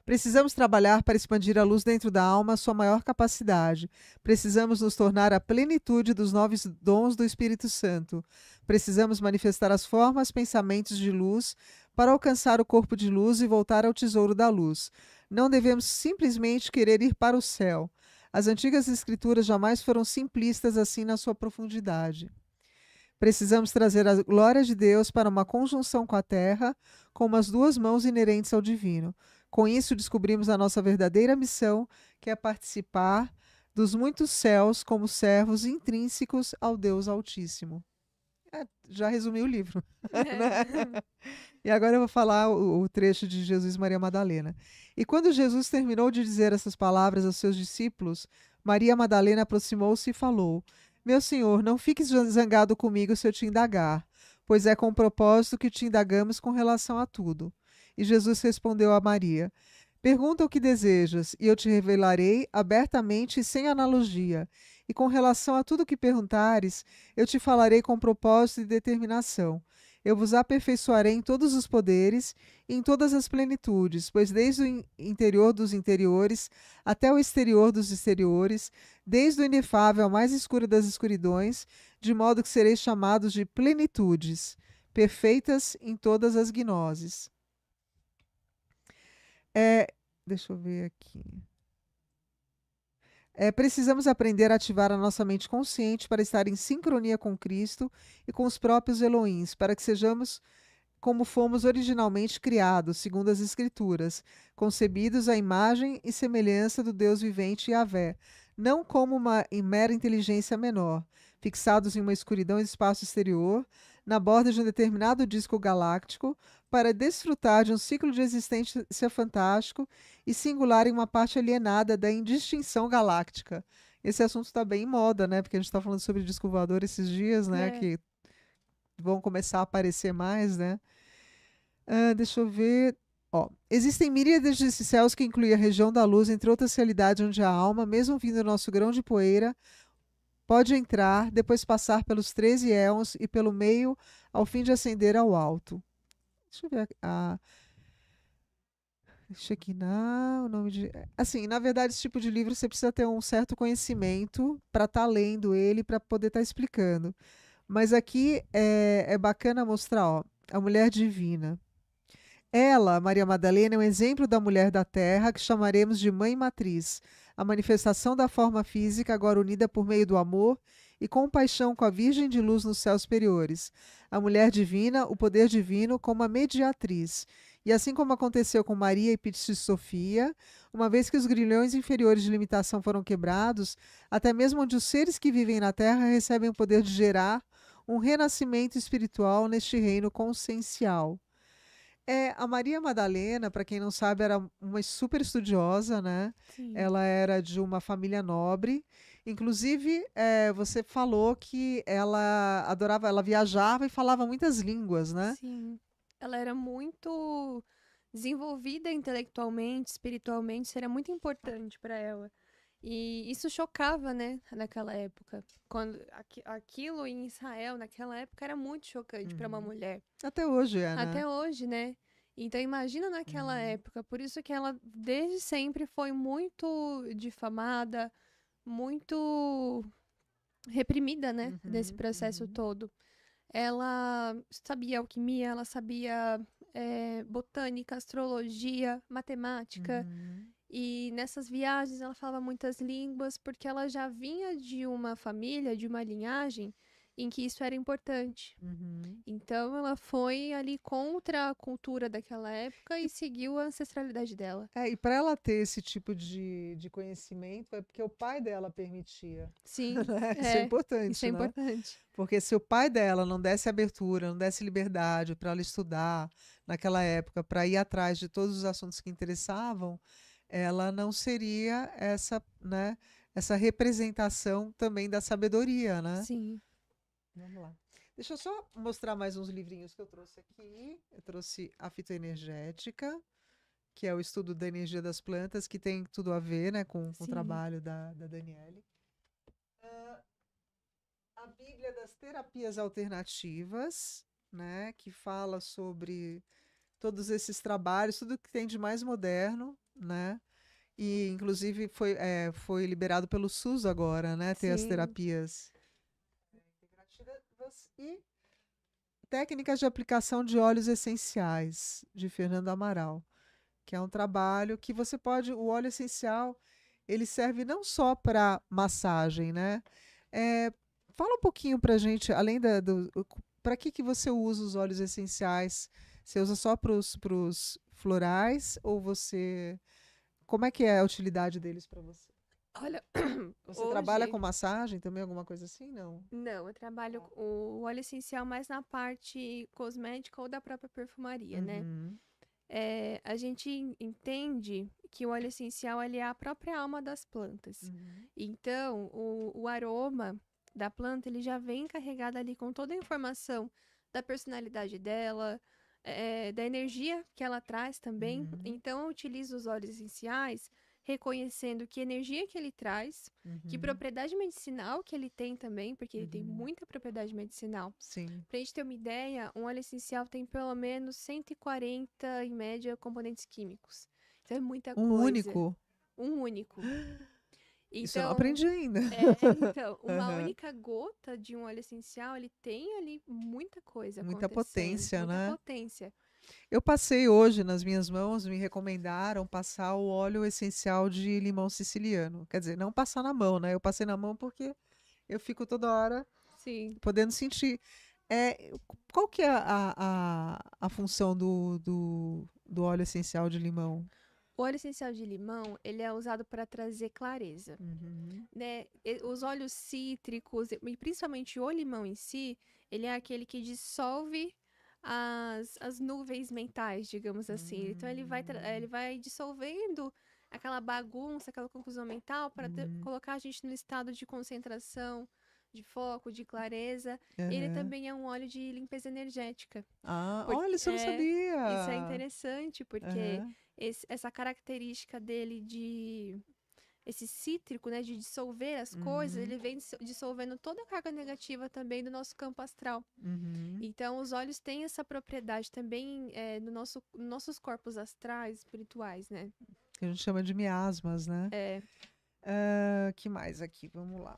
Precisamos trabalhar para expandir a luz dentro da alma à sua maior capacidade. Precisamos nos tornar a plenitude dos novos dons do Espírito Santo. Precisamos manifestar as formas, pensamentos de luz para alcançar o corpo de luz e voltar ao tesouro da luz. Não devemos simplesmente querer ir para o céu. As antigas escrituras jamais foram simplistas assim na sua profundidade. Precisamos trazer a glória de Deus para uma conjunção com a terra, com as duas mãos inerentes ao divino. Com isso, descobrimos a nossa verdadeira missão, que é participar dos muitos céus como servos intrínsecos ao Deus Altíssimo. Já resumi o livro. Né? E agora eu vou falar o trecho de Jesus e Maria Madalena. E quando Jesus terminou de dizer essas palavras aos seus discípulos, Maria Madalena aproximou-se e falou: Meu Senhor, não fiques zangado comigo se eu te indagar, pois é com o propósito que te indagamos com relação a tudo. E Jesus respondeu a Maria: Pergunta o que desejas, e eu te revelarei abertamente e sem analogia. E com relação a tudo que perguntares, eu te falarei com propósito e determinação. Eu vos aperfeiçoarei em todos os poderes e em todas as plenitudes, pois desde o interior dos interiores até o exterior dos exteriores, desde o inefável ao mais escuro das escuridões, de modo que sereis chamados de plenitudes, perfeitas em todas as gnoses. Deixa eu ver aqui. Precisamos aprender a ativar a nossa mente consciente para estar em sincronia com Cristo e com os próprios Elohims, para que sejamos como fomos originalmente criados, segundo as Escrituras, concebidos à imagem e semelhança do Deus vivente Yahvé, não como uma mera inteligência menor, fixados em uma escuridão e espaço exterior, na borda de um determinado disco galáctico para desfrutar de um ciclo de existência fantástico e singular em uma parte alienada da indistinção galáctica. Esse assunto está bem em moda, né? Porque a gente está falando sobre disco voador esses dias, né? É, Que vão começar a aparecer mais, né? Deixa eu ver. Ó, existem miríades de céus que incluem a região da luz, entre outras realidades onde a alma, mesmo vindo do nosso grão de poeira, pode entrar, depois passar pelos 13 éons e pelo meio, ao fim de ascender ao alto. Deixa eu ver a Shekinah, o nome de. Assim, na verdade, esse tipo de livro você precisa ter um certo conhecimento para estar lendo ele, para poder estar explicando. Mas aqui é bacana mostrar, ó, a mulher divina. Ela, Maria Madalena, é um exemplo da mulher da terra que chamaremos de mãe matriz, a manifestação da forma física, agora unida por meio do amor e compaixão com a Virgem de Luz nos céus superiores. A mulher divina, o poder divino, como a mediatriz. E assim como aconteceu com Maria e Piti Sofia, uma vez que os grilhões inferiores de limitação foram quebrados, até mesmo onde os seres que vivem na terra recebem o poder de gerar um renascimento espiritual neste reino consciencial. A Maria Madalena, para quem não sabe, era uma super estudiosa, né? sim, Ela era de uma família nobre. Inclusive, você falou que ela adorava, ela viajava e falava muitas línguas, né? sim. Ela era muito desenvolvida intelectualmente, espiritualmente, isso era muito importante para ela. E isso chocava, né, naquela época. Quando aquilo em Israel, naquela época, era muito chocante para uma Uhum. mulher. Até hoje é, né? Até hoje, né? Então imagina naquela Uhum. época. Por isso que ela desde sempre foi muito difamada, muito reprimida, né? Nesse Uhum. processo Uhum. todo. Ela sabia alquimia, ela sabia botânica, astrologia, matemática. Uhum. E nessas viagens ela falava muitas línguas porque ela já vinha de uma família, de uma linhagem em que isso era importante. Uhum. Então ela foi ali contra a cultura daquela época e seguiu a ancestralidade dela. E para ela ter esse tipo de conhecimento é porque o pai dela permitia. Sim, Né? Isso é isso é importante, né? importante. Porque se o pai dela não desse abertura, não desse liberdade para ela estudar naquela época, para ir atrás de todos os assuntos que interessavam, ela não seria essa, né, essa representação também da sabedoria, né? Sim, Vamos lá. Deixa eu só mostrar mais uns livrinhos que eu trouxe aqui. Eu trouxe a fitoenergética, que é o estudo da energia das plantas, que tem tudo a ver, né, com o sim, trabalho da Daniele. A Bíblia das Terapias Alternativas, né, que fala sobre todos esses trabalhos, tudo que tem de mais moderno, né? E inclusive foi liberado pelo SUS agora, né? Ter as sim, terapias integrativas e técnicas de aplicação de óleos essenciais, de Fernando Amaral, que é um trabalho que você pode, o óleo essencial, ele serve não só para massagem, né? É, fala um pouquinho para gente, além para que você usa os óleos essenciais? Você usa só para os florais ou você, como é que é a utilidade deles para você? olha, Você trabalha hoje, com massagem também, alguma coisa assim? Não. não, eu trabalho com o óleo essencial mais na parte cosmética ou da própria perfumaria, né? Uhum, A gente entende que o óleo essencial ele é a própria alma das plantas. uhum, Então, o aroma da planta ele já vem carregado ali com toda a informação da personalidade dela, da energia que ela traz também. uhum, Então, eu utilizo os óleos essenciais reconhecendo que energia que ele traz, que uhum, propriedade medicinal que ele tem também, porque ele tem uhum. muita propriedade medicinal. Sim. Pra gente ter uma ideia, um óleo essencial tem pelo menos 140, em média, componentes químicos. Então é muita Um coisa. único. Um único. Isso eu não Então, aprendi ainda. uma Aham. única gota de um óleo essencial, ele tem ali muita coisa Muita acontecendo, potência, muita né? potência. Eu passei hoje nas minhas mãos, me recomendaram passar o óleo essencial de limão siciliano. Quer dizer, não passar na mão, né? Eu passei na mão porque eu fico toda hora Sim. podendo sentir. É, qual que é a função do óleo essencial de limão? O óleo essencial de limão, ele é usado para trazer clareza. Uhum, Né? Os óleos cítricos, e principalmente o limão em si, Ele é aquele que dissolve as nuvens mentais, digamos assim. Então ele Hum, vai dissolvendo aquela bagunça, aquela confusão mental para uhum, colocar a gente no estado de concentração, de foco, de clareza. Ele aham. também é um óleo de limpeza energética. Ah, Porque olha, isso eu não isso é sabia. interessante, porque Aham. essa característica dele de esse cítrico, né, de dissolver as coisas, Uhum, ele vem dissolvendo toda a carga negativa também do nosso campo astral. uhum. Então, os olhos têm essa propriedade também no nossos corpos astrais, espirituais, né? Que a gente chama de miasmas, né? É, Que mais aqui? Vamos lá.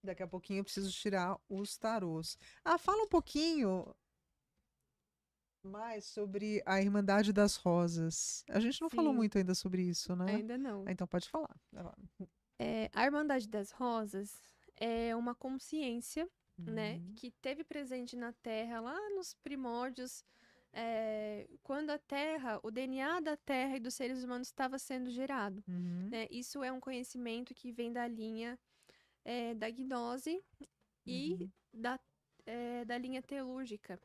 Daqui a pouquinho eu preciso tirar os tarôs. Ah, fala um pouquinho mais sobre a Irmandade das Rosas. A gente não falou sim, muito ainda sobre isso, né? ainda não. Ah, então pode falar. Vai lá. A Irmandade das Rosas é uma consciência, né, Uhum, que teve presente na Terra lá nos primórdios, quando a Terra, o DNA da Terra e dos seres humanos estava sendo gerado, uhum, né? Isso é um conhecimento que vem da linha da gnose e uhum, da linha telúrgica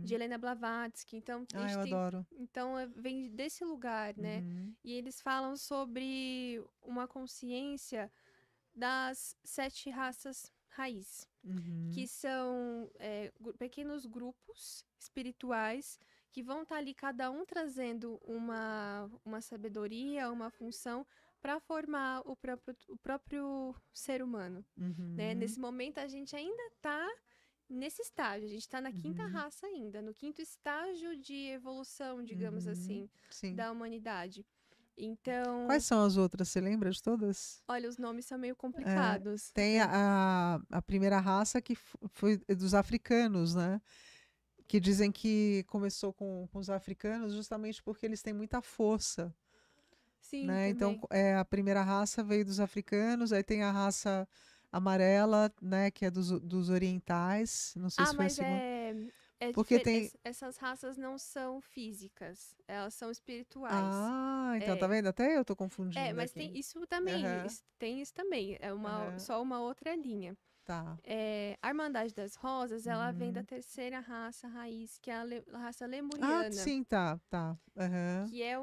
de uhum. Helena Blavatsky. Então, a Ah, gente eu tem, adoro. então vem desse lugar, né? Uhum, E eles falam sobre uma consciência das 7 raças raiz, que uhum, são pequenos grupos espirituais que vão estar ali, cada um trazendo uma sabedoria, uma função para formar o próprio ser humano, né? uhum, Nesse momento, a gente ainda está nesse estágio, a gente está na quinta uhum, raça ainda, no quinto estágio de evolução, digamos uhum. assim, Sim. da humanidade. Quais Então, são as outras? Você lembra de todas? olha, os nomes são meio É, complicados. tem a primeira raça que foi dos africanos, né? Que dizem que começou com os africanos justamente porque eles têm muita força, Sim, né? Então, também. a primeira raça veio dos africanos, aí tem a raça amarela, né? Que é dos orientais, não sei Ah, se foi a mas segunda. é Porque tem. essas raças não são físicas, elas são espirituais. Ah, então tá É, vendo? Até eu tô confundindo mas tem aqui. isso também, Aham, tem isso também, aham, só uma outra linha. tá. A Irmandade das Rosas, ela vem da Uhum. terceira raça raiz, que é a raça Ah, lemuriana, sim, tá, tá. Aham, que é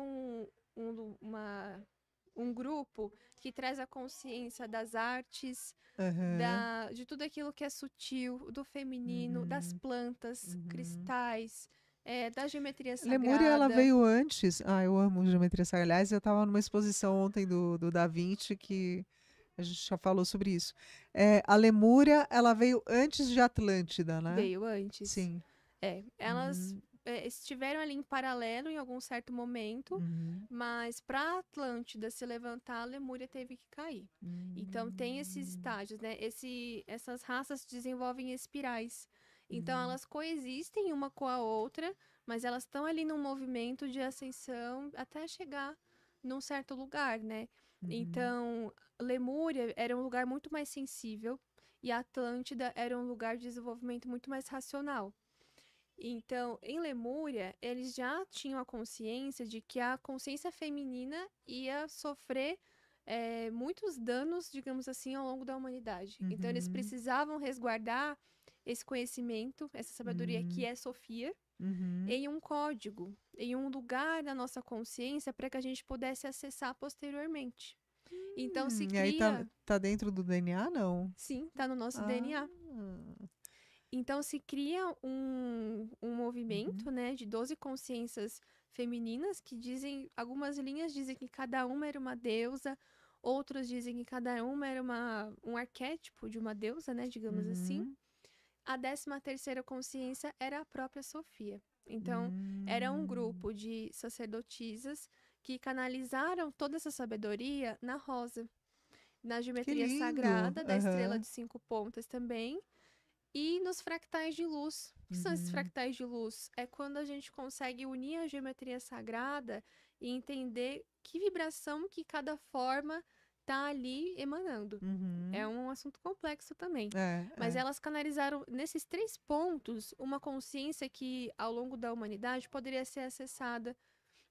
um grupo que traz a consciência das artes, aham. de tudo aquilo que é sutil, do feminino, das Uhum, plantas, uhum. cristais, da geometria Lemúria, ela sagrada. veio antes. Ah, eu amo geometria sagrada. Aliás, eu estava numa exposição ontem do Da Vinci que a gente já falou sobre isso. A Lemúria, ela veio antes de Atlântida, né? Veio antes. Sim. Elas Uhum, estiveram ali em paralelo em algum certo momento, uhum, mas para Atlântida se levantar, a Lemúria teve que cair. Então tem esses uhum, estágios, né? Essas raças desenvolvem espirais. Então uhum, elas coexistem uma com a outra, mas elas estão ali num movimento de ascensão até chegar num certo lugar, né? uhum, Então, Lemúria era um lugar muito mais sensível e a Atlântida era um lugar de desenvolvimento muito mais racional. Então, em Lemúria, eles já tinham a consciência de que a consciência feminina ia sofrer muitos danos, digamos assim, ao longo da humanidade. Então, eles uhum, precisavam resguardar esse conhecimento, essa sabedoria que uhum, é Sofia, uhum. em um código, em um lugar da nossa consciência para que a gente pudesse acessar posteriormente. Então, se E aí tá, cria, tá dentro do DNA, não? sim, está no nosso Ah, DNA. Então se cria um uhum, movimento, né, de 12 consciências femininas que dizem, algumas linhas dizem que cada uma era uma deusa, outros dizem que cada uma era um arquétipo de uma deusa, né, digamos assim. uhum, A 13ª consciência era a própria Sofia. Então, era um hum. grupo de sacerdotisas que canalizaram toda essa sabedoria na rosa, na Que geometria lindo! sagrada, da estrela Aham. de 5 pontas também, e nos fractais de luz. O que são esses Uhum, fractais de luz? É quando a gente consegue unir a geometria sagrada e entender que vibração que cada forma está ali emanando. É uhum. um assunto complexo também. É, Mas é. elas canalizaram nesses 3 pontos uma consciência que ao longo da humanidade poderia ser acessada,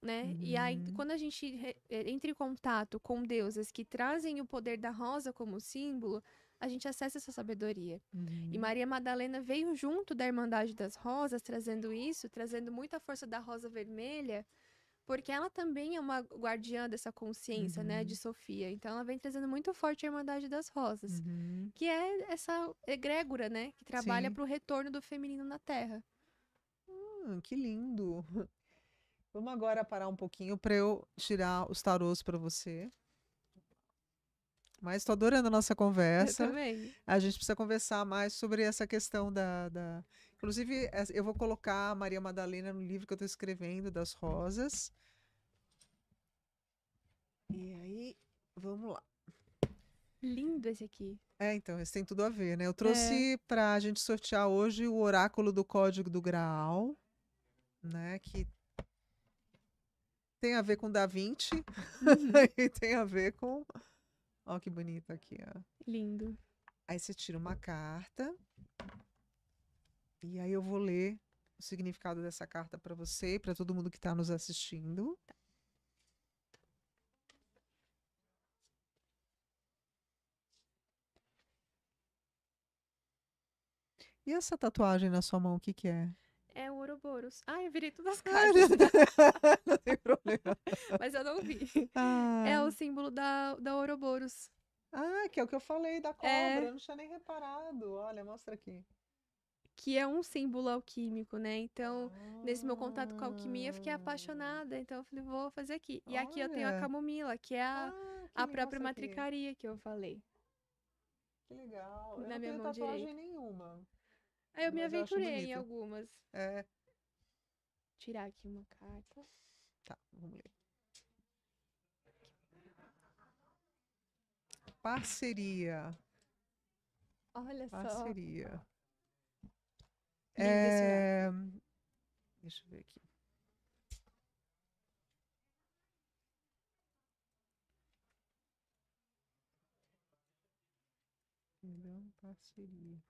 né? E aí, Uhum, quando a gente entra em contato com deuses que trazem o poder da rosa como símbolo, a gente acessa essa sabedoria. E Uhum. Maria Madalena veio junto da Irmandade das Rosas, trazendo isso, trazendo muita força da rosa vermelha, porque ela também é uma guardiã dessa consciência, né, de Uhum. Sofia. Então ela vem trazendo muito forte a Irmandade das Rosas, Uhum. que é essa egrégora, né, que trabalha Sim. para o retorno do feminino na Terra. Que lindo. Vamos agora parar um pouquinho para eu tirar os tarôs para você. Mas estou adorando a nossa Eu conversa. também. A gente precisa conversar mais sobre essa questão Inclusive, eu vou colocar a Maria Madalena no livro que eu estou escrevendo, das rosas. E aí, vamos lá. Lindo esse aqui. Então, isso tem tudo a ver, né? Eu É. trouxe para a gente sortear hoje o oráculo do Código do Graal, né? Que tem a ver com Da Vinci Uhum. e tem a ver com. Ó, que bonito aqui, ó. Lindo. Aí você tira uma carta e aí eu vou ler o significado dessa carta para você e para todo mundo que está nos assistindo. E essa tatuagem na sua mão, o que que é? É o Ouroboros. Ah, eu virei todas as Ah, cartas. não tem problema. Mas eu não vi. É Ah, o símbolo da Ouroboros. que é o que eu falei da cobra. É, Eu não tinha nem reparado. Olha, mostra aqui. que é um símbolo alquímico, né? Então, nesse meu contato com a alquimia, eu fiquei Ah, apaixonada. Então, eu falei, vou fazer aqui. E aqui eu tenho a olha. camomila, que é Que a lindo. própria Mostra aqui. matricaria que eu falei, Que legal. Eu na não minha tenho mão tatuagem direita. nenhuma, Aí eu me mas eu acho aventurei em bonito. algumas. É, Tirar aqui uma carta. tá, vamos ler. Parceria. Olha só. Parceria. Lindo esse oráculo. É, deixa eu ver aqui. Perdão, parceria.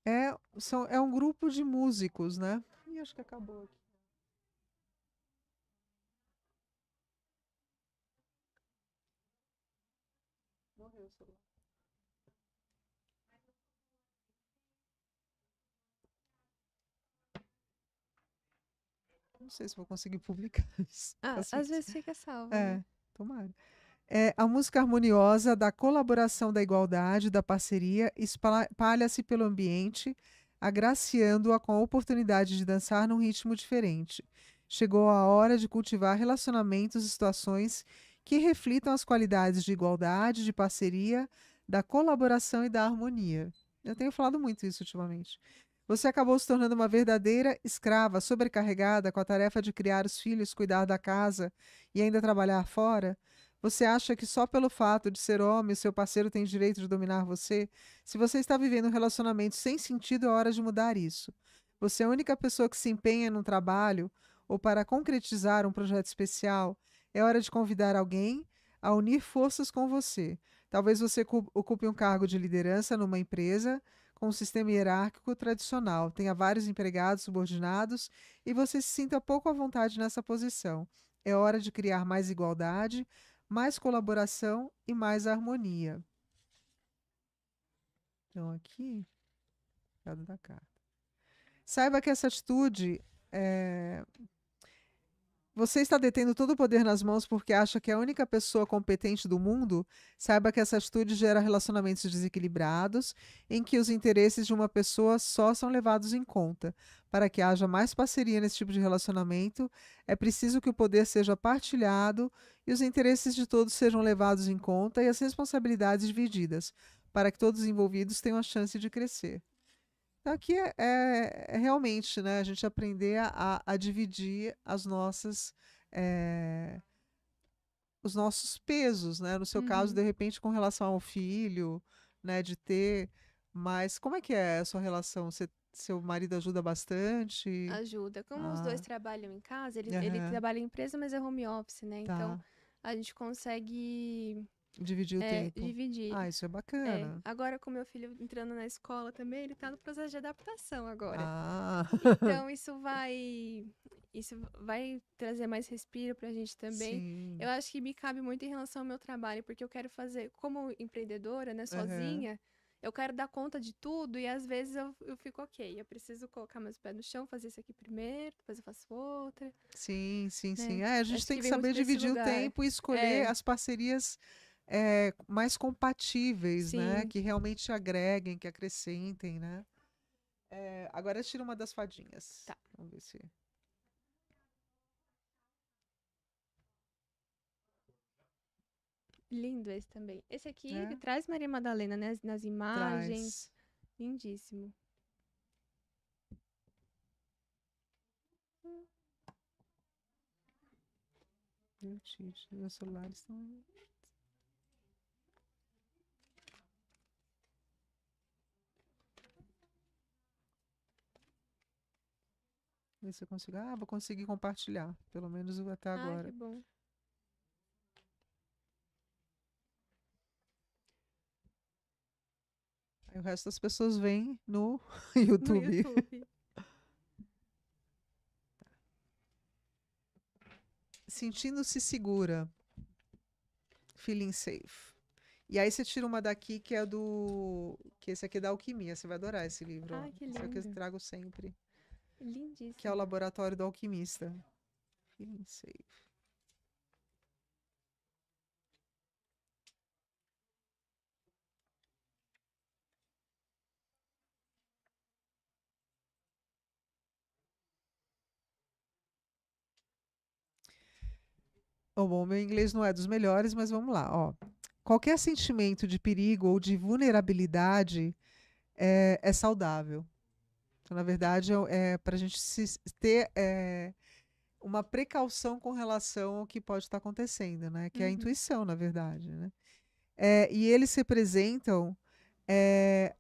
É um grupo de músicos, né? Ih, acho que acabou aqui. Morreu o celular. Não sei se vou conseguir publicar isso. Ah, às Paciência. vezes fica salvo, né? É, tomara. A música harmoniosa da colaboração, da igualdade, da parceria espalha-se pelo ambiente, agraciando-a com a oportunidade de dançar num ritmo diferente. Chegou a hora de cultivar relacionamentos e situações que reflitam as qualidades de igualdade, de parceria, da colaboração e da harmonia. Eu tenho falado muito isso ultimamente. Você acabou se tornando uma verdadeira escrava, sobrecarregada com a tarefa de criar os filhos, cuidar da casa e ainda trabalhar fora? Você acha que só pelo fato de ser homem, o seu parceiro tem direito de dominar você? Se você está vivendo um relacionamento sem sentido, é hora de mudar isso. Você é a única pessoa que se empenha num trabalho ou para concretizar um projeto especial. É hora de convidar alguém a unir forças com você. Talvez você ocupe um cargo de liderança numa empresa com um sistema hierárquico tradicional, tenha vários empregados subordinados e você se sinta pouco à vontade nessa posição. É hora de criar mais igualdade, mais colaboração e mais harmonia. Então, aqui, cada da carta. Saiba que essa atitude você está detendo todo o poder nas mãos porque acha que é a única pessoa competente do mundo? Saiba que essa atitude gera relacionamentos desequilibrados, em que os interesses de uma pessoa só são levados em conta. Para que haja mais parceria nesse tipo de relacionamento, é preciso que o poder seja partilhado e os interesses de todos sejam levados em conta e as responsabilidades divididas, para que todos os envolvidos tenham a chance de crescer. Então, aqui é realmente, né, a gente aprender a dividir eh, os nossos pesos, né? No seu caso, Uhum. de repente, com relação ao filho, né, de ter. Mas como é que é a sua relação? Seu marido ajuda bastante? Ajuda. Como os dois Ah, trabalham em casa, ele aham, trabalha em empresa, mas é home office, né? Então, tá. a gente consegue Dividir o tempo. dividir. Ah, isso é bacana. Agora, com meu filho entrando na escola também, ele tá no processo de adaptação agora. Ah, Então, isso vai. isso vai trazer mais respiro pra gente também. Sim. Eu acho que me cabe muito em relação ao meu trabalho, porque eu quero fazer, como empreendedora, né, Aham. sozinha, eu quero dar conta de tudo e às vezes eu fico ok. Eu preciso colocar meus pés no chão, fazer isso aqui primeiro, depois eu faço outra, Sim, sim, sim. né? É, a gente Acho tem que que vem muito saber pra esse dividir o lugar. tempo e escolher É, as parcerias mais compatíveis, né? sim. Que realmente agreguem, que acrescentem, né? Agora tira uma das fadinhas. Tá. Vamos ver se. Lindo esse também. Esse aqui, ele É, traz Maria Madalena, né, nas imagens. traz. Lindíssimo. Gente, meus celulares estão. Ver se eu consigo. Ah, vou conseguir compartilhar. Pelo menos até Ai, que agora. bom. Aí o resto das pessoas vêm no No YouTube. YouTube. Sentindo-se segura. Feeling safe. E aí você tira uma daqui que é do. Que esse aqui é da alquimia. Você vai adorar esse livro, ó. Ai, que Esse aqui eu lindo. trago sempre. Que é o Lindíssimo. Laboratório do Alquimista. Feeling safe. Bom, meu inglês não é dos melhores, mas vamos lá, ó. Qualquer sentimento de perigo ou de vulnerabilidade é saudável. Então, na verdade, é para a gente ter uma precaução com relação ao que pode estar acontecendo, né? Que é a Uhum. intuição, na verdade, né? E eles representam é,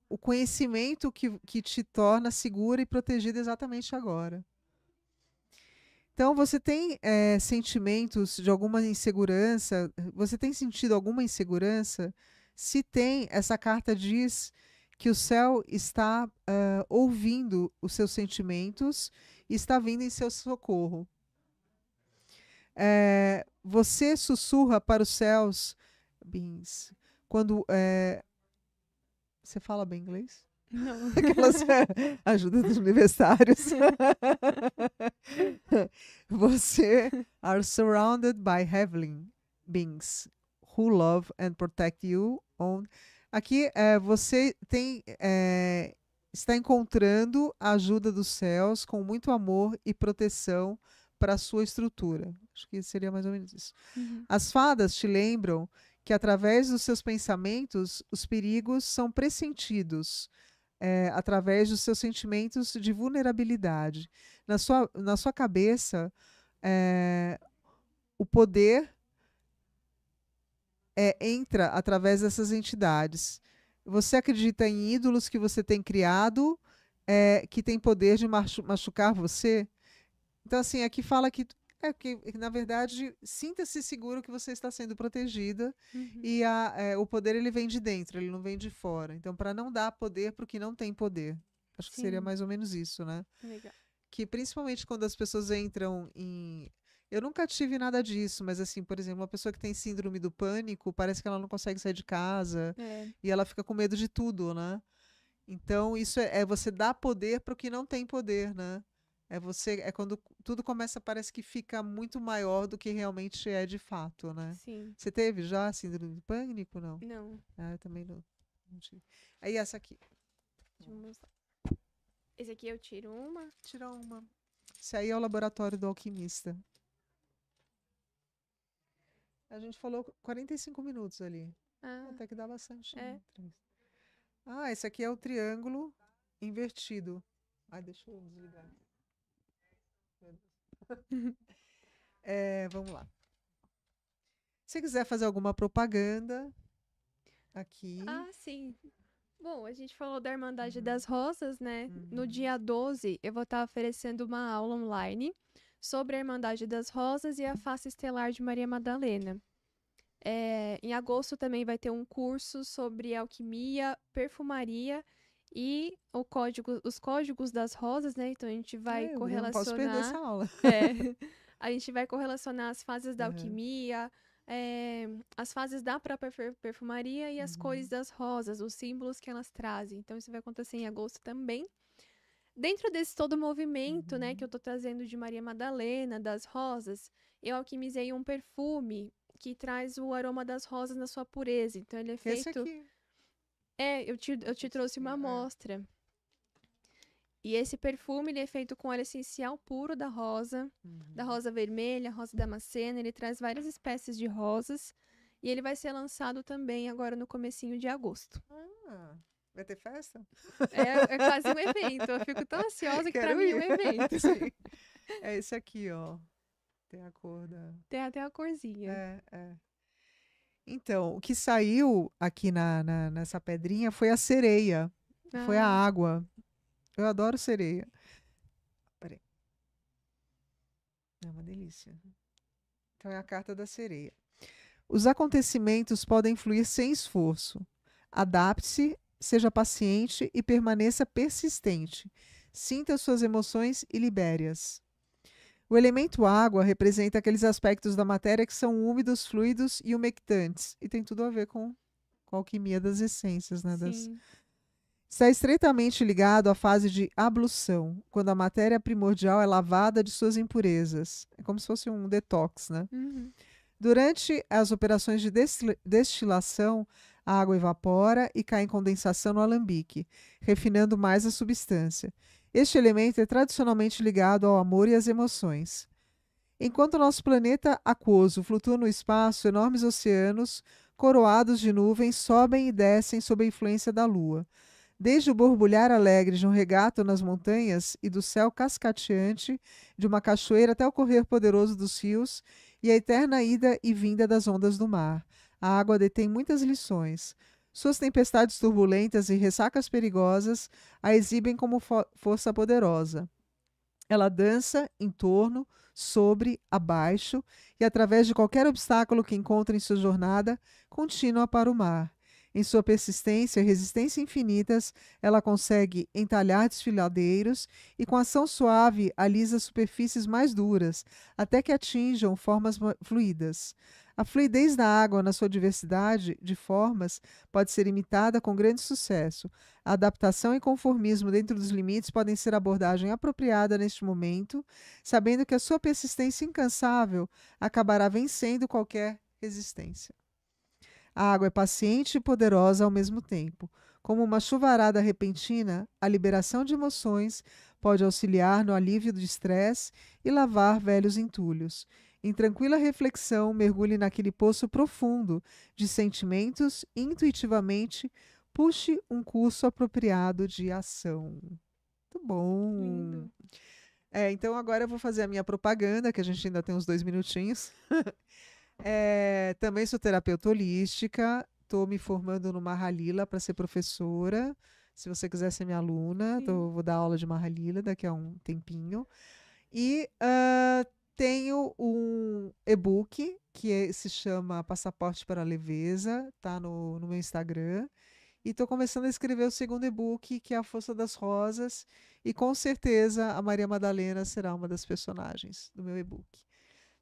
o conhecimento que te torna segura e protegida exatamente agora. Então, você tem sentimentos de alguma insegurança? Você tem sentido alguma insegurança? Se tem, essa carta diz que o céu está ouvindo os seus sentimentos e está vindo em seu socorro. Você sussurra para os céus, Beans, quando você fala bem inglês? Não. Aquelas ajuda dos universitários. Você are surrounded by heavenly beings who love and protect you. Aqui você está encontrando a ajuda dos céus com muito amor e proteção para a sua estrutura. Acho que seria mais ou menos isso. Uhum. As fadas te lembram que através dos seus pensamentos os perigos são pressentidos através dos seus sentimentos de vulnerabilidade. Na sua cabeça, o poder entra através dessas entidades. Você acredita em ídolos que você tem criado que tem poder de machucar você? Então, assim, aqui fala que, na verdade, sinta-se seguro que você está sendo protegida Uhum. e o poder ele vem de dentro, ele não vem de fora. Então, para não dar poder para o que não tem poder. Acho que seria Sim. mais ou menos isso, né? Legal. Que principalmente quando as pessoas entram em. Eu nunca tive nada disso, mas assim, por exemplo, uma pessoa que tem síndrome do pânico, parece que ela não consegue sair de casa É, e ela fica com medo de tudo, né? Então, isso é você dar poder para o que não tem poder, né? É quando tudo começa, parece que fica muito maior do que realmente é de fato, né? sim. Você teve já síndrome do pânico? Não. Não. Ah, eu também não tive. Aí essa aqui. Deixa eu mostrar. Esse aqui eu tiro uma. Tirar uma. Esse aí é o laboratório do alquimista. A gente falou 45 minutos ali. Ah, Até que dá bastante é. entrevista. Ah, esse aqui é o triângulo invertido. Ai, deixa eu desligar. Vamos lá. Se quiser fazer alguma propaganda aqui. Ah, sim. Bom, a gente falou da Irmandade Uhum, das Rosas, né? No uhum. dia 12, eu vou estar oferecendo uma aula online sobre a Irmandade das Rosas e a face estelar de Maria Madalena. Em agosto também vai ter um curso sobre alquimia, perfumaria E os códigos das rosas, né? Então a gente vai Eu não posso perder essa correlacionar. aula. É, a gente vai correlacionar as fases da Aham, alquimia, as fases da própria perfumaria e as cores uhum, das rosas, os símbolos que elas trazem. Então isso vai acontecer em agosto também. Dentro desse todo movimento, né, que eu uhum. tô trazendo de Maria Madalena, das rosas, eu alquimizei um perfume que traz o aroma das rosas na sua pureza. Então ele é Esse feito. aqui. Eu te Esse trouxe aqui, uma é. amostra. E esse perfume ele é feito com óleo essencial puro da Uhum. rosa vermelha, rosa damascena. Ele traz várias espécies de rosas. E ele vai ser lançado também agora no comecinho de agosto. Ah, vai ter festa? É quase um evento. Eu fico tão ansiosa que pra Quero mim é um ir. evento. Sim. É esse aqui, ó. Tem a cor da. Tem até a corzinha. É. Então, o que saiu aqui nessa pedrinha foi a sereia. Foi a Ah, água. Eu adoro sereia. Peraí. É uma delícia. Então é a carta da sereia. Os acontecimentos podem fluir sem esforço. Adapte-se, seja paciente e permaneça persistente. Sinta suas emoções e libere-as. O elemento água representa aqueles aspectos da matéria que são úmidos, fluidos e umectantes. E tem tudo a ver com a alquimia das essências, né? sim. Está estreitamente ligado à fase de ablução, quando a matéria primordial é lavada de suas impurezas. É como se fosse um detox, né? Uhum. Durante as operações de destilação, a água evapora e cai em condensação no alambique, refinando mais a substância. Este elemento é tradicionalmente ligado ao amor e às emoções. Enquanto nosso planeta aquoso flutua no espaço, enormes oceanos, coroados de nuvens, sobem e descem sob a influência da Lua. Desde o borbulhar alegre de um regato nas montanhas e do céu cascateante de uma cachoeira até o correr poderoso dos rios e a eterna ida e vinda das ondas do mar. A água detém muitas lições. Suas tempestades turbulentas e ressacas perigosas a exibem como força poderosa. Ela dança em torno, sobre, abaixo e através de qualquer obstáculo que encontre em sua jornada contínua para o mar. Em sua persistência e resistência infinitas, ela consegue entalhar desfiladeiros e, com ação suave, alisa superfícies mais duras, até que atinjam formas fluídas. A fluidez da água, na sua diversidade de formas, pode ser imitada com grande sucesso. A adaptação e conformismo dentro dos limites podem ser abordagem apropriada neste momento, sabendo que a sua persistência incansável acabará vencendo qualquer resistência. A água é paciente e poderosa ao mesmo tempo. Como uma chuvarada repentina, a liberação de emoções pode auxiliar no alívio do estresse e lavar velhos entulhos. Em tranquila reflexão, mergulhe naquele poço profundo de sentimentos e intuitivamente puxe um curso apropriado de ação. Muito bom! Lindo. Então agora eu vou fazer a minha propaganda, que a gente ainda tem uns 2 minutinhos. Também sou terapeuta holística, estou me formando no Mahalila para ser professora. Se você quiser ser minha aluna, Sim. vou dar aula de Mahalila daqui a um tempinho. E tenho um e-book se chama Passaporte para a Leveza, tá no meu Instagram. E estou começando a escrever o segundo e-book, que é A Força das Rosas. E com certeza a Maria Madalena será uma das personagens do meu e-book.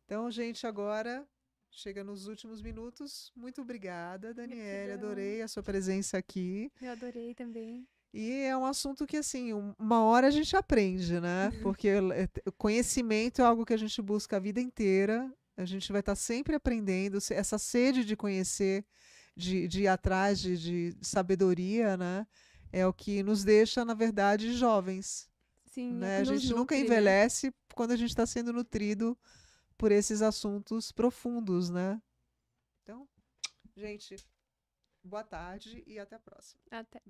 Então, gente, agora chega nos últimos minutos. Muito obrigada, Daniele. Gratidão. Adorei a sua presença aqui. Eu adorei também. E é um assunto que, assim, uma hora a gente aprende, né? Porque o conhecimento é algo que a gente busca a vida inteira. A gente vai estar sempre aprendendo. Essa sede de conhecer, de ir atrás de sabedoria, né? É o que nos deixa, na verdade, jovens, Sim, é né? que A nos gente nunca nutre, né? envelhece quando a gente está sendo nutrido por esses assuntos profundos, né? Então, gente, boa tarde e até a próxima. Até.